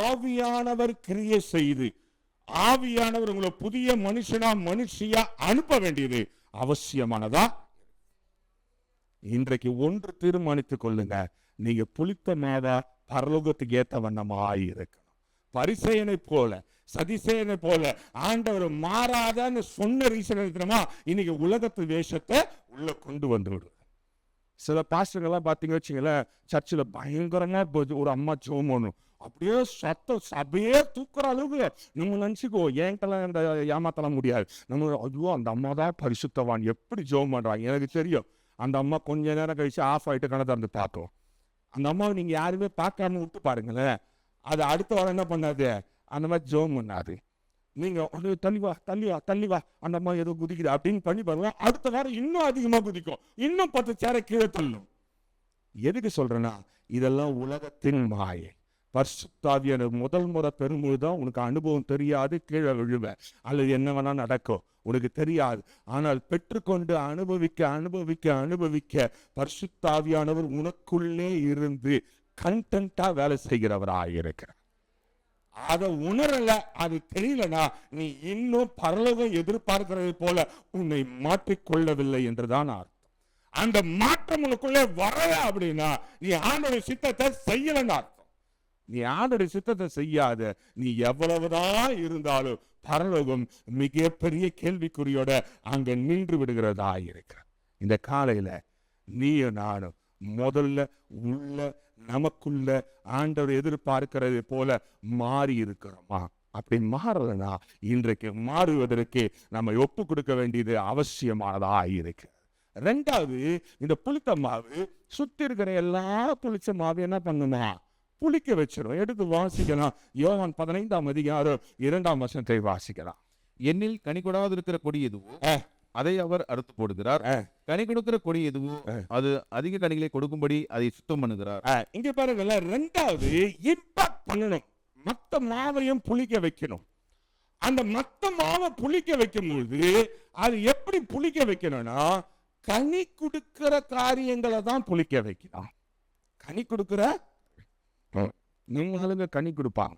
Speaker 1: ஆவியானவர் கிரியை செய்து, ஆவியானவர் உங்களை புதிய மனுஷியா அனுப்ப வேண்டியது அவசியமானதா. இன்றைக்கு ஒன்று தீர்மானித்துக் கொள்ளுங்க, நீங்க புளித்த மாவா பரலோகத்துக்கு ஏத்த வண்ணமாய் இருக்கணும். பரிசேயனை போல சதிசேயனை போல ஆண்டவர் மாறாதான்னு சொன்ன ரீசன் தெரியுமா, இன்னைக்கு உலகத்து வேஷத்தை உள்ள கொண்டு வந்து விடுறது. சில பாஸ்டர்கள்லாம் பார்த்தீங்க வச்சுங்களேன், சர்ச்சில் பயங்கரமா ஒரு அம்மா ஜெபம் பண்ணும், அப்படியே சத்தம் சபையே தூக்குற அளவுக்கு நம்ம நினச்சிக்கோ. என்கிட்டலாம் இந்த ஏமாத்தலாம் முடியாது. நம்ம ஐயோ அந்த அம்மா தான் பரிசுத்தவான், எப்படி ஜெபம் பண்றாங்க எனக்கு தெரியும். அந்த அம்மா கொஞ்ச நேரம் கழிச்சு ஆஃப் ஆகிட்டு கணத்தை இருந்து பார்த்தோம். அந்த அம்மாவை நீங்க யாருமே பார்க்காம விட்டு பாருங்களேன், அது அடுத்த வாரம் என்ன பண்ணாது, அந்த மாதிரி ஜெபம் பண்ணாது. நீங்க தள்ளி வா அந்த அம்மா ஏதோ குதிக்குது அப்படின்னு பண்ணி பாருங்க, அடுத்த வாரம் இன்னும் அதிகமா குதிக்கும், இன்னும் 10 சேரை கீழே தள்ளும். எதுக்கு சொல்றேன்னா, இதெல்லாம் உலகத்தின் மாயை. பரிசுத்தாவியான முதல் முறை பெரும்பொழுதுதான் உனக்கு அனுபவம் தெரியாது, கீழே விழுவ அல்லது என்ன வேணா நடக்கும் உனக்கு தெரியாது. ஆனால் பெற்றுக்கொண்டு அனுபவிக்க பரிசுத்தாவியானவர் உனக்குள்ளே இருந்து கண்டென்ட்டா வேலை செய்கிறவராக இருக்கிறார்.
Speaker 3: அதை உணரல, அது தெரியலனா நீ இன்னும் பரலோகம் எதிர்பார்க்கிறது போல உன்னை மாற்றிக்கொள்ளவில்லை என்றுதான் அர்த்தம். அந்த மாற்றம் உனக்குள்ளே வரல அப்படின்னா நீ ஆண்டோட சித்தத்தை செய்யலன்னு அர்த்தம். நீ ஆண்டோட சித்தத்தை செய்யாத நீ எவ்வளவுதான் இருந்தாலும் பரலோகம் மிகப்பெரிய கேள்விக்குறியோட அங்க நின்று விடுகிறதா இருக்கிற. இந்த காலையில நீயும் நானும் முதல்ல உள்ள நமக்குள்ள ஆண்டவர் எதிர்பார்க்கிறது போல மாறி இருக்கிறோமா? அப்படி மாறலனா இன்றைக்கு மாறுவதற்கு நம்ம ஒப்பு கொடுக்க வேண்டியது அவசியமானதா இருக்கு. ரெண்டாவது, இந்த புளித்த மாவு சுத்தி இருக்கிற எல்லா புளிச்ச மாவு என்ன பண்ணுமா? புளிக்க வச்சிடும். எடுத்து வாசிக்கலாம். யோவான் 15ஆம் அதிகாரம் 2ஆம் வசனத்தை வாசிக்கலாம்.
Speaker 2: என்னில் கனி கொடாது இருக்கிற கொடி எதுவோ அதை அவர் அறுத்து போடுகிறார். கனி கொடுக்கிற கொடி எதுவோ அது அதிக கனிகளை கொடுக்கும்படி அதை சுத்தம் பண்ணுகிறார்.
Speaker 3: இங்க பாருங்கல்ல, ரெண்டாவது இம்பாக்ட் பண்ணணும். மத்த மாவையும் புளிக்க வைக்கணும். அந்த மத்த மாவை புளிக்க வைக்கும் பொழுது அது எப்படி புளிக்க வைக்கணும்னா கனி கொடுக்கிற காரியங்களை தான் புளிக்க வைக்கணும். கனி கொடுக்கிற நம்ம ஆளுங்க கனி கொடுப்பாங்க.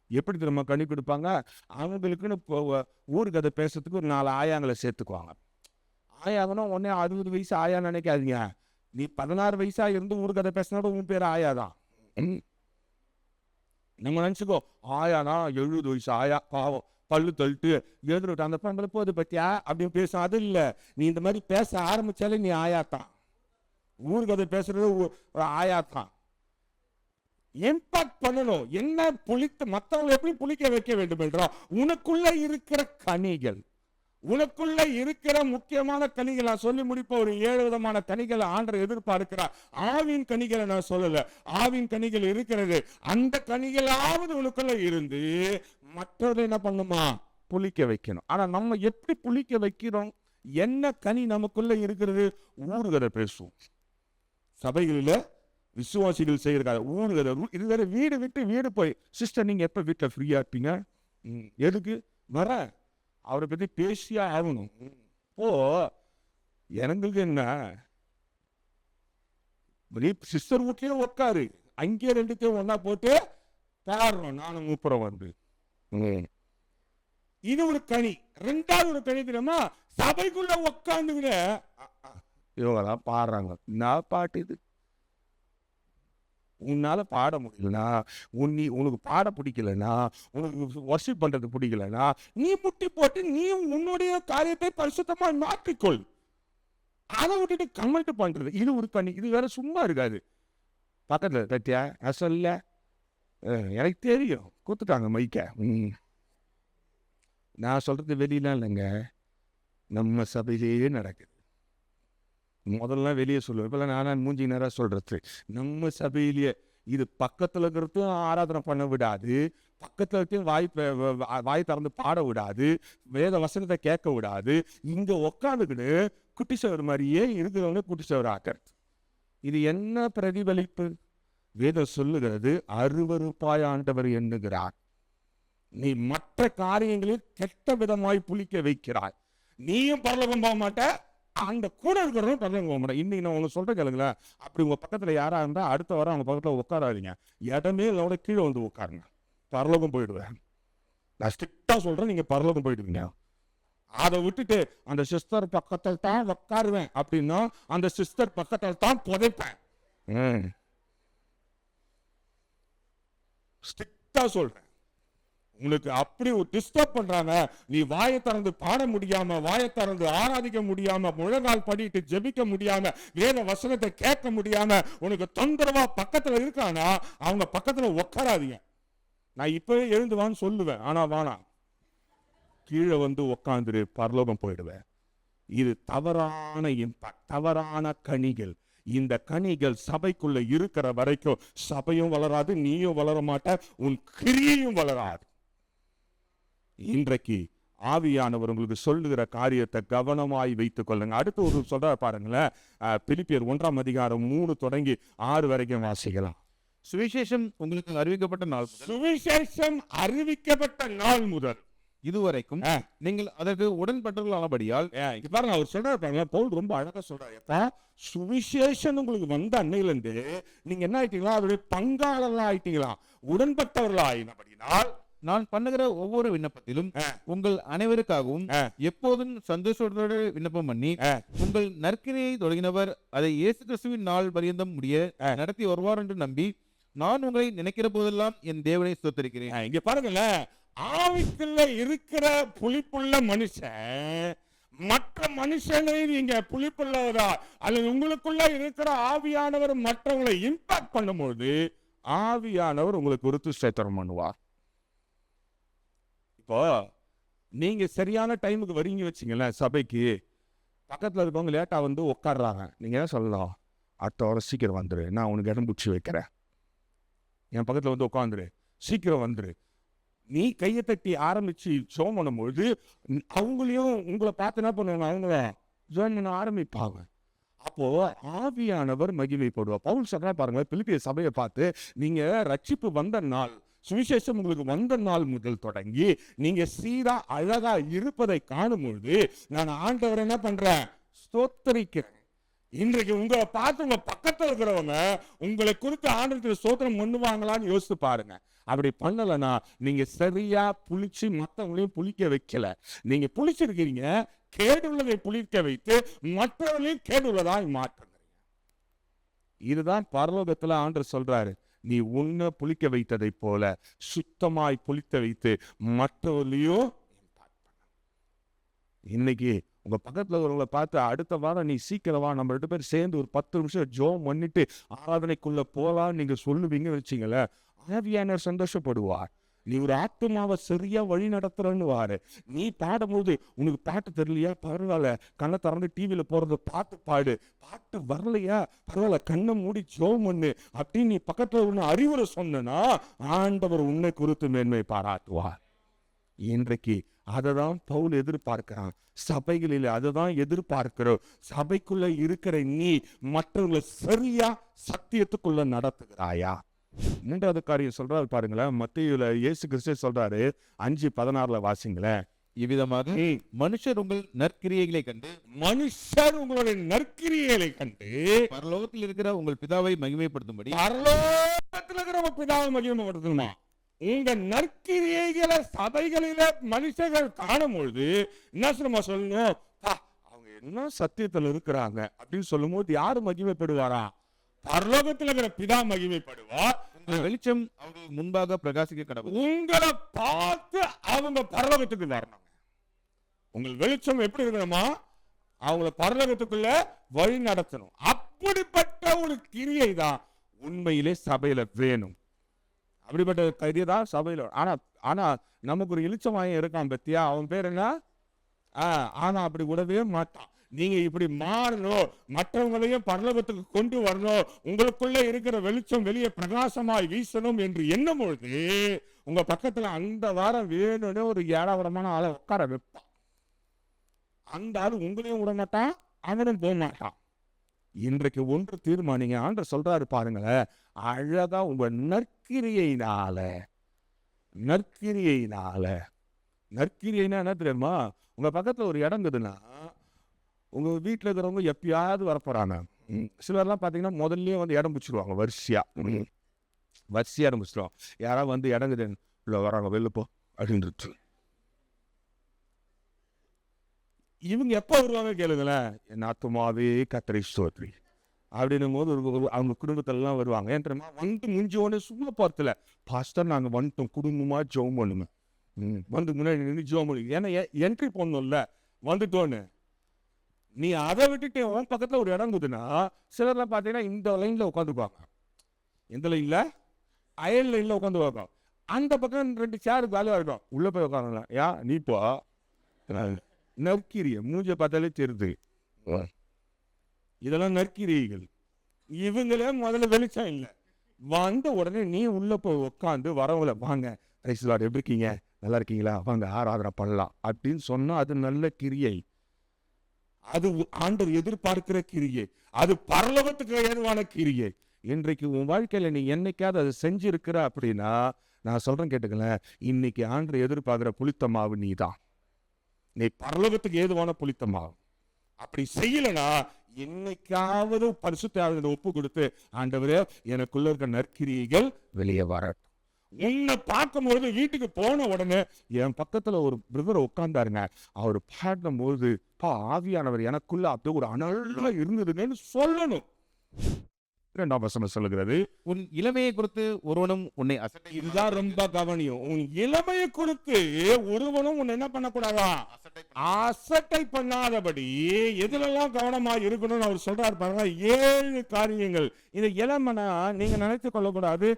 Speaker 3: எப்படி திரும்ப கனி கொடுப்பாங்க? அவங்களுக்குன்னு ஊரு கதை பேசுறதுக்கு ஒரு 4 ஆயாங்களை சேர்த்துக்குவாங்க. ஆயாங்கன்னா உடனே 60 வயசு ஆயா நினைக்காதீங்க. நீ 16 வயசா இருந்து ஊரு கதை பேசினோட உன் பேர் ஆயாதான். நம்ம நினைச்சுக்கோ ஆயானா 70 வயசு ஆயா, பாவம் பல்லு தள்ளிட்டு எழுதுட்டு அந்த பண்பல போது பத்தியா அப்படின்னு பேச. அது இல்ல, நீ இந்த மாதிரி பேச ஆரம்பிச்சாலே நீ ஆயாத்தான். ஊரு கதை பேசுறது ஆயாத்தான். இம்பாக்ட் பண்ணணும். என்ன புளித்து மற்றவங்களை எப்படி புளிக்க வைக்க வேண்டும் என்றால் உனக்குள்ள இருக்கிற கனிகள், உனக்குள்ள இருக்கிற முக்கியமான கனிகள். நான் சொல்லி முடிப்ப ஒரு 7 விதமான கனிகளை ஆண்டவர் எதிர்பார்க்கிறார். ஆவின் கனிகளை நான் சொல்லல, ஆவின் கனிகள் இருக்கிறது. அந்த கனிகளாவது உனக்குள்ள இருந்து மற்றவரை என்ன பண்ணுமா? புளிக்க வைக்கணும். ஆனா நம்ம எப்படி புளிக்க வைக்கிறோம்? என்ன கனி நமக்குள்ள இருக்கிறது? ஊறுகதை பேசுவோம். சபைகளில் விசுவாசிகள் செய்யறதுக்காக ஊறுகதை. இது வேற வீடு விட்டு வீடு போய், சிஸ்டர் நீங்க எப்ப வீட்டுல ஃப்ரீயா இருப்பீங்க? எதுக்கு வர? அவரை பத்தி பேசியா ஆகணும். இப்போ எனக்கு என்ன, சிஸ்டர் வீட்லயே உட்காரு, அங்கேயே 2த்தையும் ஒன்னா போட்டு பாடுறோம். நானும் மூப்புறம் வந்து இது ஒரு கனி. ரெண்டாவது ஒரு கனி தெரியுமா? சபைக்குள்ள உட்காந்துக்கிட்ட இவங்கெல்லாம் பாடுறாங்க. நான் பாட்டு இது உன்னால பாட முடியலனா, உனக்கு பாட பிடிக்கலனா, உனக்கு வர்ஷிப் பண்றது பிடிக்கலனா, நீ முட்டி போட்டு நீ உன்னுடைய காரியத்தை பரிசுத்தமா மாற்றிக்கொள். அதை விட்டுட்டு கமெண்ட் பண்றது இது ஒரு கனி. இது வேற சும்மா இருக்காது. பக்கத்துல தட்டியா சொல்ல எனக்கு தெரியும், கூத்துட்டாங்க மைக்க. நான் சொல்றது வெளியெல்லாம் இல்லைங்க, நம்ம சபையிலேயே நடக்குது. முதல்ல வெளியே சொல்லுவேன், இப்பெல்லாம் நானா மூஞ்சி நேரா சொல்றது. நம்ம சபையிலேயே இது பக்கத்துல இருக்கிறதும் ஆராதனை பண்ண விடாது, பக்கத்துல இருக்கையும் வாய் திறந்து பாட விடாது, வேத வசனத்தை கேட்க விடாது. இங்க உக்காந்துக்கிட்டு குட்டி சவர் மாதிரியே இருக்கிறவங்க குட்டி சவர் ஆக்கிறது. இது என்ன பிரதிபலிப்பு? வேதம் சொல்லுகிறது அருவருப்பாய் ஆண்டவர் எண்ணுகிறார். நீ மற்ற காரியங்களில் கெட்ட விதமாய் புளிக்க வைக்கிறாய். நீயும் பரலோகம் போக மாட்ட, அந்த கூட இருக்கிறவங்க பரலோகம் போக மாட்டேன். இன்னைக்கு நான் உங்களுக்கு சொல்றேன் கேளுங்களேன். அப்படி உங்க பக்கத்துல யாரா இருந்தா அடுத்த வாரம் அவங்க பக்கத்துல உட்காராதீங்க. இடமே இல்லோட கீழே வந்து உட்காருங்க, பரலோகம் போயிடுவேன். நான் ஸ்ட்ரிக்டா சொல்றேன், நீங்க பரலோகம் போயிடுவீங்க. அதை விட்டுட்டு அந்த சிஸ்டர் பக்கத்தில் தான் உட்காருவேன் அப்படின்னா அந்த சிஸ்டர் பக்கத்தில் தான் புதைப்பேன். ஸ்ட்ரிக்டா சொல்றேன். உனக்கு அப்படி ஒரு டிஸ்டர்ப் பண்றாங்க, நீ வாயை திறந்து பாட முடியாம, வாயை திறந்து ஆராதிக்க முடியாம, முழங்கால் படிட்டு ஜெபிக்க முடியாம, வேத வசனத்தை கேட்க முடியாம உனக்கு தொந்தரவா பக்கத்துல இருக்கானா அவங்க பக்கத்துல உட்காராதீங்க. நான் இப்பவே எழுந்துவான்னு சொல்லுவேன், ஆனா வானா கீழே வந்து உட்காந்துரு, பரலோகம் போயிடுவேன். இது தவறான இம்பாக்ட், தவறான கனிகள். இந்த கனிகள் சபைக்குள்ள இருக்கிற வரைக்கும் சபையும் வளராது, நீயும் வளர மாட்ட, உன் கிரியையும் வளராது. இன்றைக்கு ஆவியானவர் உங்களுக்கு சொல்லுகிற காரியத்தை கவனமாய் வைத்துக் கொள்ளுங்க. அடுத்து ஒரு சொல்ற பாருங்களேன், பிலிப்பியர் 1ஆம் அதிகாரம் 3 தொடங்கி 6 வரைக்கும் வாசிக்கலாம்.
Speaker 2: சுவிசேஷம் உங்களுக்கு அறிவிக்கப்பட்ட நாள் முதல்,
Speaker 3: சுவிசேஷம் அறிவிக்கப்பட்ட நாள் முதல்
Speaker 2: இதுவரைக்கும் நீங்கள் அதற்கு உடன்பட்டவர்களானபடியால்,
Speaker 3: பாருங்க அவர் சொல்றாரு பாருங்க, பவுல் ரொம்ப அழகா சொல்றாரு. சுவிசேஷம் உங்களுக்கு வந்த அன்னையிலிருந்து நீங்க என்ன ஆயிட்டீங்களா? அதோடைய பங்காளர்களா ஆயிட்டீங்களா, உடன்பட்டவர்களா ஆயினபடினால்
Speaker 4: நான் பண்ணுகிற ஒவ்வொரு விண்ணப்பத்திலும்
Speaker 3: ஆ.
Speaker 4: உங்கள் அனைவருக்காகவும்
Speaker 3: ஆ.
Speaker 4: எப்போதும் சந்தோஷத்தோடு விண்ணப்பம் பண்ணி
Speaker 3: ஆ.
Speaker 4: உங்கள் நற்கிரியை தொடங்கினவர் அதை இயேசு கிறிஸ்துவின் நாள் பரியந்தம் முடிய நடத்தி வருவார் என்று நம்பி நான் உங்களை நினைக்கிற போதெல்லாம் என் தேவனை ஸ்தோத்திரிக்கிறேன்.
Speaker 3: இங்க பாருங்களேன், ஆவிக்குள்ள இருக்கிற புளிப்புள்ள மனுஷன் மற்ற மனுஷனை நீங்க புளிப்புள்ளவரா அல்லது உங்களுக்குள்ள இருக்கிற ஆவியானவர் மற்றவங்களை இம்பாக்ட் பண்ணும்போது ஆவியானவர் உங்களுக்கு குறித்து ஸ்தோத்திரம் பண்ணுவார். இப்போ நீங்க சரியான டைமுக்கு வரீங்க வச்சுங்களேன், சபைக்கு பக்கத்துல இருக்கவங்க லேட்டா வந்து உட்காடுறாங்க, நீங்க என்ன சொல்லலாம்? அடுத்த வாரம் சீக்கிரம் வந்துரு, நான் உனக்கு இடம் பிடிச்சி வைக்கிறேன், என் பக்கத்துல வந்து உட்காந்துரு, சீக்கிரம் வந்துரு. நீ கையை தட்டி ஆரம்பிச்சு ஜெபம் பண்ணும்போது அவங்களையும் உங்களை பார்த்து என்ன பண்ணுவாங்க, அவங்க ஜெபம் பண்ண ஆரம்பிப்பாங்க. அப்போ ஆவியானவர் மகிமைப்படுவார். பவுல் சொல்றா பாருங்க, பிலிப்பிய சபையை பார்த்து, நீங்க ரட்சிப்பு வந்த நாள், சுவிசேஷம் உங்களுக்கு வந்த நாள் முதல் தொடங்கி நீங்க சீரா அழகா இருப்பதை காணும்பொழுது நான் ஆண்டவர் என்ன பண்றேன், ஸ்தோத்தரிக்கிறேன். இன்றைக்கு உங்களை பார்த்து உங்க பக்கத்துல இருக்கிறவங்க உங்களை குறித்து ஆண்டவருக்கு ஸ்தோத்திரம் பண்ணுவாங்களான்னு யோசித்து பாருங்க. அப்படி பண்ணலன்னா நீங்க சரியா புளிச்சு மற்றவங்களையும் புளிக்க வைக்கல. நீங்க புளிச்சிருக்கிறீங்க, கேடுள்ளதை புளிக்க வைத்து மற்றவர்களையும் கேடுள்ளதாய் மாற்றுங்க. இதுதான் பரலோகத்துல ஆண்டவர் சொல்றாரு, நீ உன்னை புளிக்க வைத்ததை போல சுத்தமாய் புளிக்க வைத்து மற்றவர்களையும். இன்னைக்கு உங்க பக்கத்துல ஒருவங்களை பார்த்து, அடுத்த வாரம் நீ சீக்கிரமா நம்ம 2 பேரும் சேர்ந்து ஒரு 10 நிமிஷம் ஜெபம் பண்ணிட்டு ஆராதனைக்குள்ள போலான்னு நீங்க சொல்லுவீங்க வச்சுங்களேன், ஆவியானவர் சந்தோஷப்படுவார். நீ ஒரு ஆத்மாவை சரியா வழி நடத்துறன்னு வாரு. நீ பாடும்போது உனக்கு பாட்டு தெரியலையா, பரவாயில்ல, கண்ணை திறந்து டிவியில போறத பார்த்து பாடு. பாட்டு வரலையா, பரவாயில்ல, கண்ணை மூடி ஜெபம் பண்ணு அப்படின்னு நீ பக்கத்துல ஒண்ணு அறிவுரை சொன்னா ஆண்டவர் உன்னை குறித்து மேன்மை பாராட்டுவார். இன்றைக்கு அததான் பவுல் எதிர்பார்க்கிறான். சபைகளில் அததான் எதிர்பார்க்கிறோம். சபைக்குள்ள இருக்கிற நீ மற்றவர்களை சரியா சத்தியத்துக்குள்ள நடத்துகிறாயா? 3வது காரியம் சொல்றாரு பாருங்களேன், மத்தேயுல இயேசு கிறிஸ்து சொல்றாரு 5:16 வாசிங்களேன்.
Speaker 4: இவ்விதமாக மனுஷர் உங்கள் நற்கிரியைகளை கண்டு
Speaker 3: மனுஷர் உங்களுடைய நற்கிரியைகளை கண்டு
Speaker 4: பரலோகத்தில் இருக்கிற உங்கள் பிதாவை மகிமைப்படுத்தும்படி
Speaker 3: பரலோகத்தில் இருக்கிற உங்க பிதாவை மகிமைப்படுத்தணுமா? உங்க நற்கிரியைகளை சபைகளில மனுஷர்கள் காணும் பொழுது என்ன சொல்லணும், அவங்க என்ன சத்தியத்துல இருக்கிறாங்க அப்படின்னு சொல்லும் போது யாரு மகிமைப்படுவாரா? பரலோகத்தில் இருக்கிற பிதா மகிமைப்படுவார்.
Speaker 4: உங்கள் வெளிச்சம் அவர்கள் முன்பாக பிரகாசிக்க கடவுள்.
Speaker 3: உங்களை பார்த்து அவங்க பரலோகத்துக்கு வரணும். உங்கள் வெளிச்சம் எப்படி இருக்கணுமா? அவங்கள பரலோகத்துக்குள்ள வழி நடத்தணும். அப்படிப்பட்ட ஒரு கிரியை தான் உண்மையிலே சபையில வேணும். அப்படிப்பட்ட கிரியை தான் சபையில. ஆனா நமக்கு ஒரு இளிச்சமாயம் இருக்கான் பத்தியா, அவன் பேர் என்ன? ஆனா அப்படி விடவே மாட்டான். நீங்க இப்படி மாறணும், மற்றவங்களையும் பரலோகத்துக்கு கொண்டு வரணும், உங்களுக்குள்ள இருக்கிற வெளிச்சம் வெளியே பிரகாசமாய் வீசணும் என்று எண்ணும் பொழுது உங்க பக்கத்துல அந்த வாரம் வேணும்னு ஒரு ஏழாவரமான ஆளை உட்கார வைப்பான். அந்த ஆள் உங்களையும் விட மாட்டான், அவனும் போக மாட்டான். இன்றைக்கு ஒன்று தீர்மானிங்க. ஆண்டவர் சொல்றாரு பாருங்களேன், அழகா உங்க நற்கிரியையினால நற்கிரியைனா என்ன தெரியுமா? உங்க பக்கத்துல ஒரு இடம் இருக்குதுன்னா உங்க வீட்டுல இருக்கிறவங்க எப்பயாவது வரப்போறாங்க. சிலர்லாம் பாத்தீங்கன்னா முதல்லயே வந்து இடம் பிடிச்சிருவாங்க, வரிசையா இடம் பிடிச்சிருவாங்க. யாராவது வந்து இடங்குது இல்ல வராங்க, வெளில போ அப்படின்றது. இவங்க எப்ப வருவாங்க கேளுங்களேன், என் ஆத்துமாவே கர்த்தரை ஸ்தோத்திரி அப்படின்னும் போது அவங்க குடும்பத்திலாம் வருவாங்க. ஏன் தெரியுமா? வந்து முஞ்சோன்னு சும்மா போறதுல, பாஸ்டர் நாங்க வந்துட்டோம், குடும்பமா ஜெபம் பண்ணுங்க, வந்து முன்னாடி நின்று ஜெபம் பண்ணுங்க. ஏன்னா என்ட்ரி போடணும்ல, வந்துட்டோன்னு. நீ அதை விட்டுட்டு உன் பக்கத்துல ஒரு இடம் இருக்குதுன்னா சிலர்லாம் பார்த்தீங்கன்னா இந்த லைன்ல உட்காந்துக்குவாங்க, எந்த லைன்ல, அயல் லைன்ல உட்காந்துவாங்க. அந்த பக்கம் 2 சேருக்கு வேலையா இருக்கும், உள்ள போய் உட்காந்துலாம். நீ போ, நற்கிரிய மூஞ்ச பார்த்தாலே தெரியுது. இதெல்லாம் நற்கிரியைகள். இவங்களே முதல்ல வெளிச்சம் இல்லை, வந்த உடனே நீ உள்ள போய் உட்காந்து வரவங்களை வாங்க பிரைஸ் லார்ட் எப்படி இருக்கீங்க, நல்லா இருக்கீங்களா, வாங்க ஆராதனை பண்ணலாம் அப்படின்னு சொன்னா அது நல்ல கிரியை. அது ஆண்டவர் எதிர்பார்க்கிற கிரியை, அது பரலோகத்துக்கு ஏதுவான கிரியை. இன்றைக்கு உன் வாழ்க்கையில நீ என்னைக்காவது அதை செஞ்சிருக்கிற அப்படின்னா நான் சொல்றேன் கேட்டுக்கல, இன்னைக்கு ஆண்டவர் எதிர்பார்க்கிற புளித்த மாவு நீ தான். நீ பரலோகத்துக்கு ஏதுவான புளித்த மாவு. அப்படி செய்யலனா என்னைக்காவது பரிசுத்த ஒப்பு கொடுத்து, ஆண்டவரே எனக்குள்ள இருக்க நற்கிரியைகள் வெளியே வரட்டும், உன்னை பார்க்கும்போது வீட்டுக்கு போன உடனே என் பக்கத்துல ஒரு பிரதர் உட்கார்ந்தாருங்க. அவர் பார்க்கும்போது ஆவியானவர் எனக்குள்ள அப்படியே ஒரு அனலா இருந்ததுன்னு சொல்லணும். 2ஆம் வசனம் சொல்லுகிறது,
Speaker 4: உன் இளமையை குறித்து ஒருவனும் உன்னை
Speaker 3: இதுதான் ரொம்ப கவனியம். உன் இளமையை குறித்து ஒருவனும் உன்னை என்ன பண்ணக்கூடாதா, அசட்டை பண்ணாதபடி எதுலெல்லாம் கவனமா இருக்கணும்னு அவர் சொல்றாரு பாருங்க. 7 காரியங்கள். இந்த இளமனா நீங்க நினைத்து கொள்ளக்கூடாது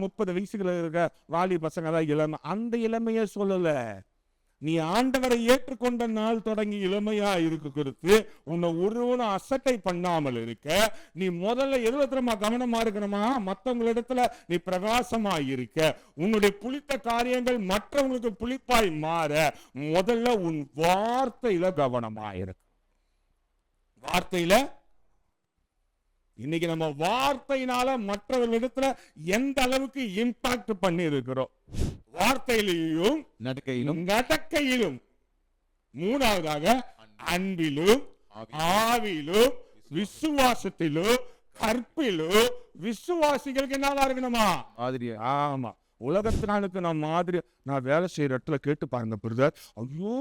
Speaker 3: 30 வயசுல இருக்க வாலி பசங்க தான் இளமை. அந்த இளமைய சொல்லல. நீ ஆண்டவரை ஏற்றுக்கொண்ட நாள் தொடங்கி இளமையா இருக்க குறித்து உன்னை ஒருவனும் அசட்டை பண்ணாமல் இருக்க நீ முதல்ல எதுல தெரியுமா கவனமா இருக்கணுமா, மற்றவங்களிடத்துல நீ பிரகாசமா இருக்க, உன்னுடைய புளித்த காரியங்கள் மற்றவங்களுக்கு புளிப்பாய் மாற முதல்ல உன் வார்த்தையில கவனமா இருக்கு. வார்த்தையில இன்னைக்கு நம்ம வார்த்தையினால மற்றவர்களிடத்துல எந்த அளவுக்கு இம்பாக்ட் பண்ணி இருக்கிறோம், வார்த்தையிலும் நடக்கையிலும், மூணாவதாக அன்பிலும் ஆவியிலும் விசுவாசத்திலும் கற்பிலும். விசுவாசிகளுக்கு என்னவா இருக்கணுமா,
Speaker 4: மாதிரியா?
Speaker 3: ஆமா. உலகத்தினாலுக்கு நான் மாதிரி. நான் வேலை செய்யற இடத்துல கேட்டு பாருங்க பிரதர், ஐயோ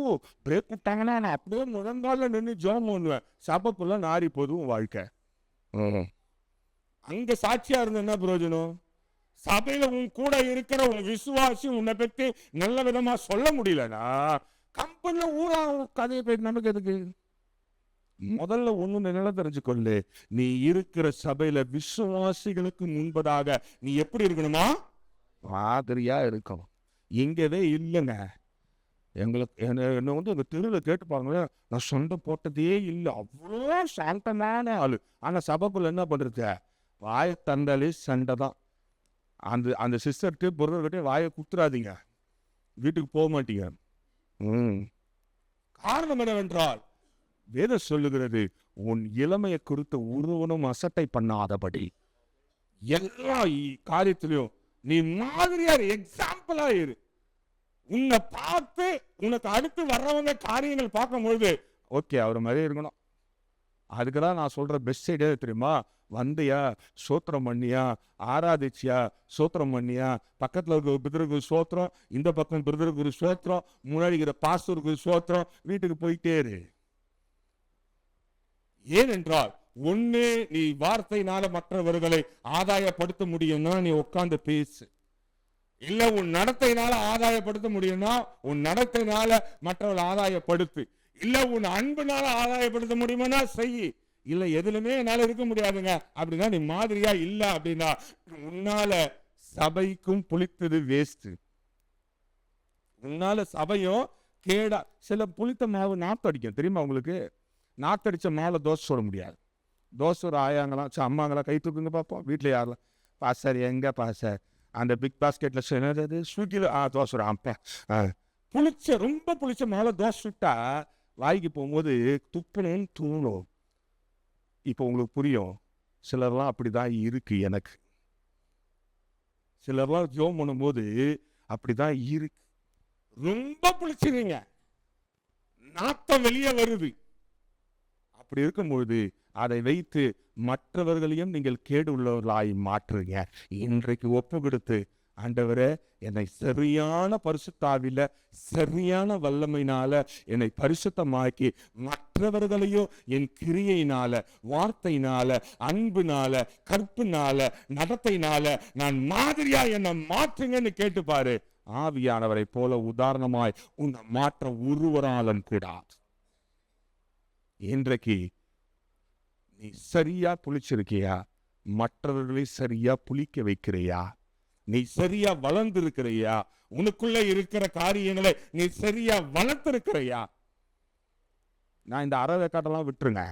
Speaker 3: பிரேக் விட்டாங்கன்னா நான் அப்படியே முழங்கால நின்று ஜோம் பண்ணுவேன். சபக்குள்ள நாரி போதும் வாழ்க்கை. அங்க சாட்சியா இருந்த என்ன பிரயோஜனம்? சபையில உன் கூட இருக்கிற உன் விசுவாசி உன்னை பத்தி நல்ல விதமா சொல்ல முடியலனா கம்பெனில ஊரா கதையை போய் நமக்கு எதுக்கு? முதல்ல ஒண்ணு நல்லா தெரிஞ்சுக்கொள்ளு, நீ இருக்கிற சபையில விசுவாசிகளுக்கு முன்பதாக நீ எப்படி இருக்கணுமா, மாதிரியா இருக்கணும். இங்கவே இல்லைங்க. எங்களுக்கு என்ன வந்து அந்த தெருவில் கேட்டு பாருங்களேன், நான் சொந்த போட்டதே இல்லை, அவ்வளோ சாந்தமான ஆளு. ஆனா சபைக்குள்ள என்ன பண்றது, வாயை தந்தாலே சண்டை தான். அந்த சிஸ்டர்கிட்ட பொருள்கிட்ட வாயை குத்துறாதீங்க, வீட்டுக்கு போக மாட்டீங்க. காரணம் என்னவென்றால் வேதம் சொல்லுகிறது, உன் இளமையை குறித்து ஒருவனும் அசட்டை பண்ணாதபடி எல்லா காரியத்திலையும் நீ மாதிரியா எக்ஸாம்பிளா இரு. உன்னை பார்த்து உனக்கு அடுத்து வர்றவங்க காரியங்கள் பார்க்கும்பொழுது ஓகே அவர் மாதிரி இருக்கணும். அதுக்குதான் நான் சொல்ற பெஸ்ட் ஐடியா தெரியுமா, வந்தியா சோத்திரம் பண்ணியா, ஆராதிச்சியா சோத்திரம் பண்ணியா, பக்கத்துல இருக்க பிரதருக்கு சோத்திரம், இந்த பக்கம் பிரதருக்கு சோத்திரம், முன்னாடி இருக்கிற பாஸ்டருக்கு சோத்திரம், வீட்டுக்கு போயிட்டே இரு. ஏனென்றால் ஒண்ணு நீ வார்த்தையினால மற்றவர்களை ஆதாயப்படுத்த முடியும்னா நீ உட்கார்ந்து பேசு. இல்ல உன் நடத்தையினால ஆதாயப்படுத்த முடியும்னா உன் நடத்தையினால மற்றவர்கள் ஆதாயப்படுத்து. இல்ல உன் அன்புனால ஆதாயப்படுத்த முடியுமா செய். இல்ல எதுலுமே என்னால இருக்க முடியாதுங்க அப்படின்னா நீ மாதிரியா இல்ல அப்படின்னா உன்னால சபைக்கும் புளித்தது வேஸ்ட். உன்னால சபையும் கேடா. சில புளித்த மாவு நாத்தடிக்கும் தெரியுமா உங்களுக்கு? நாத்தடிச்ச மேல தோசை சொல்ல முடியாது. தோசை ஒரு ஆயாங்களாம் அம்மாங்களாம் கை தூக்குங்க பார்ப்போம். வீட்டில் யாரெல்லாம் பாசார் எங்க பாசார் அந்த பிக் பாஸ்கெட்ல சொன்னது ஸ்விக்கியில் தோசை ஆம்பேன் புளிச்ச ரொம்ப புளிச்ச மேலே தோசை சுட்டா வாய்க்கு போகும்போது துப்புனேன்னு தூணும். இப்போ உங்களுக்கு புரியும், சிலர்லாம் அப்படிதான் இருக்கு. எனக்கு சிலர்லாம் ஜோம் பண்ணும்போது அப்படிதான் இருக்கு. ரொம்ப புளிச்சிருங்க, நாத்தம் வெளியே வருது. அப்படி இருக்கும்பொழுது அதை வைத்து மற்றவர்களையும் நீங்கள் கேடு உள்ளவர்களாய் மாற்றுங்க. இன்றைக்கு ஒப்பு கொடுத்து, ஆண்டவரே என்னை சரியான பரிசுத்தாவில சரியான வல்லமையினால என்னை பரிசுத்தமாக்கி மற்றவர்களையும் என் கிரியையினால வார்த்தையினால அன்புனால கற்பினால நடத்தையினால நான் மாதிரியா என்னை மாற்றுங்கன்னு கேட்டுப்பாரு. ஆவியானவரை போல உதாரணமாய் உன்னை மாற்ற ஒருவராலும் கூடாது. இன்றைக்கு நீ சரியா புளிச்சிருக்கியா? மற்றவர்களை சரியா புளிக்க வைக்கிறியா? நீ சரியா வளர்ந்திருக்கிறியா? உனக்குள்ள இருக்கிற காரியங்களை நீ சரியா வளர்த்திருக்கிறியா? நான் இந்த அறவேக்காட்டெல்லாம் விட்டுருங்க.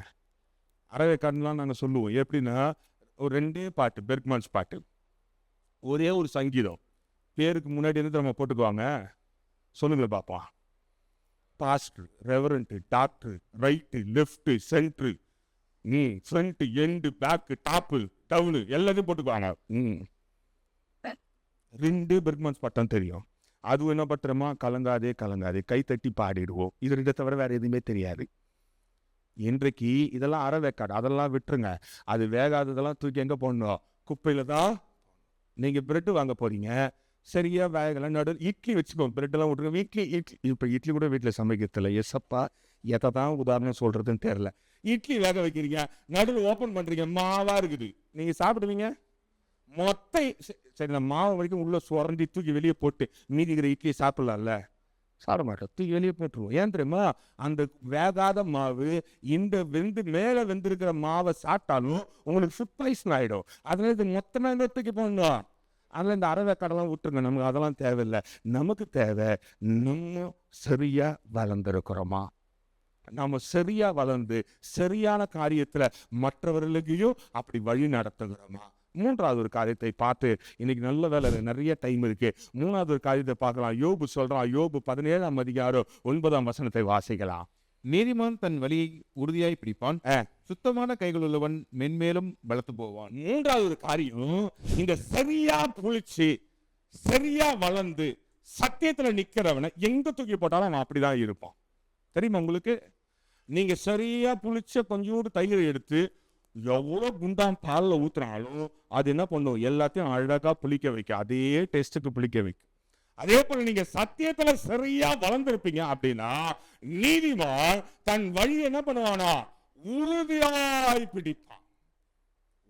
Speaker 3: அறவேக்காடுலாம் நாங்கள் சொல்லுவோம் எப்படின்னா, ஒரு 2 பாட்டு, பெர்க்மன்ஸ் பாட்டு, ஒரே ஒரு சங்கீதம், பேருக்கு முன்னாடி இருந்து நம்ம போட்டுக்குவாங்க. சொல்லுங்க பார்ப்போம். Pastor, reverend, doctor, right, left, centre, front, end, back, top, down எல்லாத்தையும் போட்டுக்குவாங்க. 2 பெர்க்மன்ஸ் பட்டம் தெரியும். அதுவும் என்ன பட்டுறமா, கலங்காதே கலங்காதே, கை தட்டி பாடிடுவோம். இது 2 தவிர வேற எதுவுமே தெரியாது. இன்றைக்கு இதெல்லாம் அறவேக்காடு, அதெல்லாம் விட்டுருங்க. அது வேகாததெல்லாம் தூக்கி எங்க போடணும்? குப்பையில தான். நீங்க பிரெட் வாங்க போறீங்க, சரியா வேகலை நடு இட்லி வச்சுக்கோ, பிரெட்டெல்லாம் விட்டுருக்கோம். இட்லி இப்போ இட்லி கூட வீட்டில் சமைக்கிறதில்ல. எசப்பா எதை தான் உதாரணம் சொல்கிறதுன்னு தெரில. இட்லி வேக வைக்கிறீங்க, நடுவில் ஓப்பன் பண்ணுறீங்க, மாவாக இருக்குது. நீங்கள் சாப்பிடுவீங்க சரி நான் மாவு வரைக்கும் உள்ளே சுரண்டி தூக்கி வெளியே போட்டு மீதிக்கிற இட்லி சாப்பிட்லாம்ல? சாப்பிட மாட்டோம், தூக்கி வெளியே போட்டுருவோம். ஏன் தெரியுமா? அந்த வேகாத மாவு இந்த மேலே வெந்திருக்கிற மாவை சாப்பிட்டாலும் உங்களுக்கு ஃபுட் பாய்சன் ஆகிடும். அதனால இது மொத்தமாக தூக்கி போடணும். அதில் இந்த அரை வேக்காடெல்லாம் விட்டுருங்க, நமக்கு அதெல்லாம் தேவையில்லை. நமக்கு தேவை நம்ம சரியா வளர்ந்துருக்கிறோமா, நம்ம சரியா வளர்ந்து சரியான காரியத்தில் மற்றவர்களுக்கையும் அப்படி வழி நடத்துகிறோமா. மூன்றாவது ஒரு காரியத்தை பார்த்து, இன்னைக்கு நல்ல வேலை நிறைய டைம் இருக்கு, மூணாவது ஒரு காரியத்தை பார்க்கலாம். யோபு சொல்றான், யோபு 17ஆம் அதிகாரம் 9ஆம் வசனத்தை வாசிக்கலாம்.
Speaker 4: நீதிமான் தன் வழியை உறுதியாய் பிடிப்பான், சுத்தமான கைகள் உள்ளவன் மென்மேலும் பலத்து போவான்.
Speaker 3: மூன்றாவது ஒரு காரியம், இந்த சரியா புளிச்சு சரியா வளர்ந்து சத்தியத்துல நிக்கிறவனை எங்க தூக்கி போட்டாலும் அவன் அப்படிதான் இருப்பான். தெரியுமா உங்களுக்கு? நீங்க சரியா புளிச்ச கொஞ்சோடு தயிர் எடுத்து எவ்வளோ குண்டான் பாலில் ஊத்துனாலும் அது என்ன பண்ணும்? எல்லாத்தையும் அழகா புளிக்க வைக்கும், அதே டேஸ்ட்டுக்கு புளிக்க வைக்கும். அதே போல நீங்க சத்தியத்துல சரியா வளர்ந்துருப்பீங்க அப்படின்னா நீதிமான் தன் வழி என்ன பண்ணுவானா? உறுதியாய் பிடிப்பான்,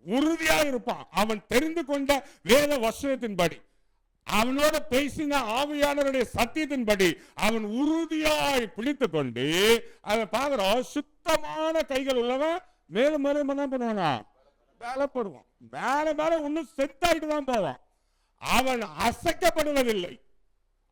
Speaker 3: உறுதியா இருப்பான். அவன் தெரிந்து கொண்ட வேத வசனத்தின்படி, அவனோட பேசின ஆவியானவருடைய சத்தியத்தின்படி அவன் உறுதியாய் பிடித்து கொண்டு அதை பார்க்கிறோம். சுத்தமான கைகள் உள்ளவன் மேலும் மேலும் என்ன பண்ணுவானா? பலப்படுவான். மேல ஒன்னும் செத்தாயிட்டு தான் போவான். அவன் அசைக்கப்படுவதில்லை,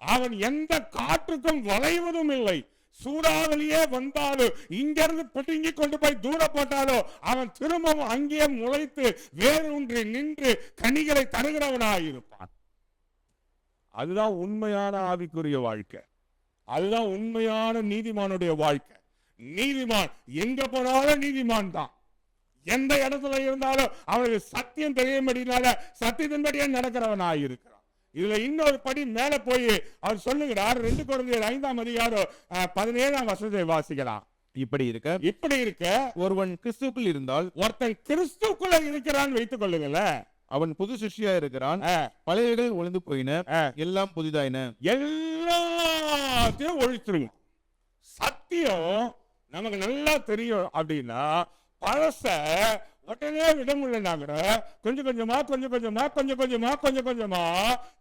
Speaker 3: அவன் எந்த காற்றுக்கும் வளைவதும் இல்லை. சூறாவளியே வந்தாலும் இங்கிருந்து பிடுங்கி கொண்டு போய் தூர போட்டாலோ அவன் திரும்பவும் அங்கேயே முளைத்து வேரூன்றி நின்று கனிகளை தருகிறவனாயிருப்பான். அதுதான் உண்மையான ஆவிக்குரிய வாழ்க்கை, அதுதான் உண்மையான நீதிமானுடைய வாழ்க்கை. நீதிமான் எங்க போனாலும் நீதிமான் தான். எந்த இடத்துல இருந்தாலும் அவனுக்கு சத்தியம் தெரியும்படினால சத்தியத்தின்படியே நடக்கிறவனாக இருக்கிறான். இதுல இன்னொரு படி மேல போய் அவர் சொல்லுகிறார், 2 கொரிந்தியர் 5ஆம் அதிகாரம் 17ஆம் வசனத்தை வாசிக்கலாம்.
Speaker 4: இப்படி இருக்க ஒருவன் கிறிஸ்துக்குள் இருந்தால்,
Speaker 3: ஒருத்தன் கிறிஸ்துக்குள்ள இருக்கிறான் வைத்துக் கொள்ளுங்களேன்,
Speaker 4: அவன் புது சிருஷ்டியா இருக்கிறான், பழையவைகள் ஒளிந்து போயின, எல்லாம் புதிதாயின.
Speaker 3: எல்லாத்தையும் ஒழித்துருங்க. சத்தியம் நமக்கு நல்லா தெரியும் அப்படின்னா பழச உடனே விட முடியலன்னா கூட கொஞ்சம் கொஞ்சமா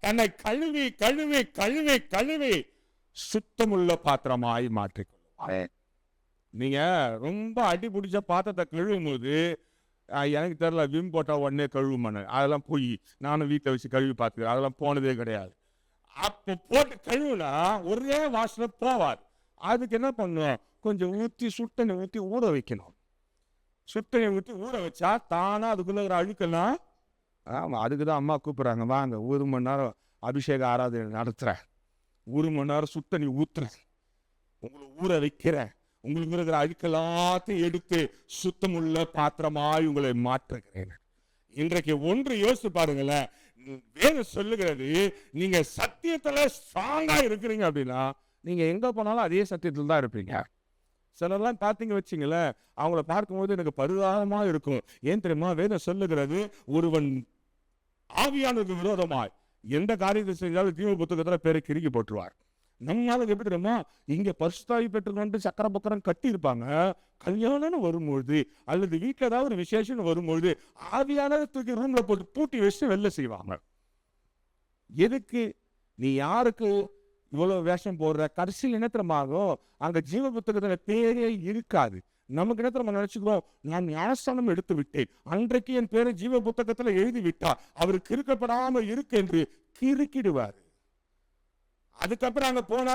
Speaker 3: தன்னை கழுவி கழுவி கழுவி கழுவி சுத்தமுள்ள பாத்திரமாய் மாற்றிக்கொள்ளும். நீங்க ரொம்ப அடி பிடிச்ச பாத்திரத்தை கழுவும் போது எனக்கு தெரியல, விம் போட்டா உடனே கழுவுமானு, அதெல்லாம் போய் நானும் வீட்டில் வச்சு கழுவி பார்த்துக்கிறேன், அதெல்லாம் போனதே கிடையாது. அப்போ போட்டு கழுவுனா ஒரே வாசனை போவாது. அதுக்கு என்ன பண்ணும்? கொஞ்சம் ஊற்றி சுட்டனை ஊற்றி ஊற வைக்கணும். சுட்டனை ஊற்றி ஊற வச்சா தானா அதுக்குள்ள ஒரு அழுக்கெல்லாம். ஆமாம், அதுக்கு தான் அம்மா கூப்பிட்றாங்க, வாங்க 1 மணி நேரம் அபிஷேக ஆராதனை நடத்துகிறேன், 1 மணி நேரம் சுட்டணி ஊற்றுறேன், உங்களை ஊற வைக்கிறேன், உங்களுக்கு இருக்கிற அழுக்கெல்லாத்தையும் எடுத்து சுத்தமுள்ள பாத்திரமாய் உங்களை மாற்றுகிறேன். இன்றைக்கு ஒன்று யோசித்து பாருங்களேன், வேதம் சொல்லுகிறது, நீங்க சத்தியத்துல ஸ்ட்ராங்கா இருக்கிறீங்க அப்படின்னா நீங்க எங்க போனாலும் அதே சத்தியத்தில் தான் இருப்பீங்க. சிலர்லாம் பார்த்தீங்க வச்சிங்களேன், அவங்கள பார்க்கும்போது எனக்கு பரிதாபமா இருக்கும். ஏன் தெரியுமா? வேதம் சொல்லுகிறது, ஒருவன் ஆவியானதுக்கு விரோதமாய் எந்த காரியத்தை செஞ்சாலும் தீர்வு புத்தகத்துல பேரை கிறுக்கி போட்டுருவார். நம்மளால எப்படி தெரியுமா? இங்க பரிசுத்தாவி பெற்றுக்கொண்டு சக்கர பக்கரம் கட்டி இருப்பாங்க, கல்யாணம்னு வரும்பொழுது அல்லது வீட்டில் ஏதாவது ஒரு விசேஷம்னு வரும்பொழுது ஆவியானதை தூக்கி ரூம்ல போட்டு பூட்டி வச்சு வெளில செய்வாங்க. எதுக்கு? நீ யாருக்கு இவ்வளவு வேஷம் போடுற? கடைசியில் என்ன தெரியுமாகும்? அங்க ஜீவ புத்தகத்துல பேரே இருக்காது. நமக்கு என்ன தெரியுமா நினைச்சுக்கிறோம்? நான் ஞானஸ்தானம் எடுத்து விட்டேன், அன்றைக்கு என் பேரை ஜீவ புத்தகத்துல எழுதி விட்டார், அவருக்கு கிறுக்கப்படாம இருக்கு என்று கிறுக்கிடுவார். அதுக்கப்புறம் அங்க போனா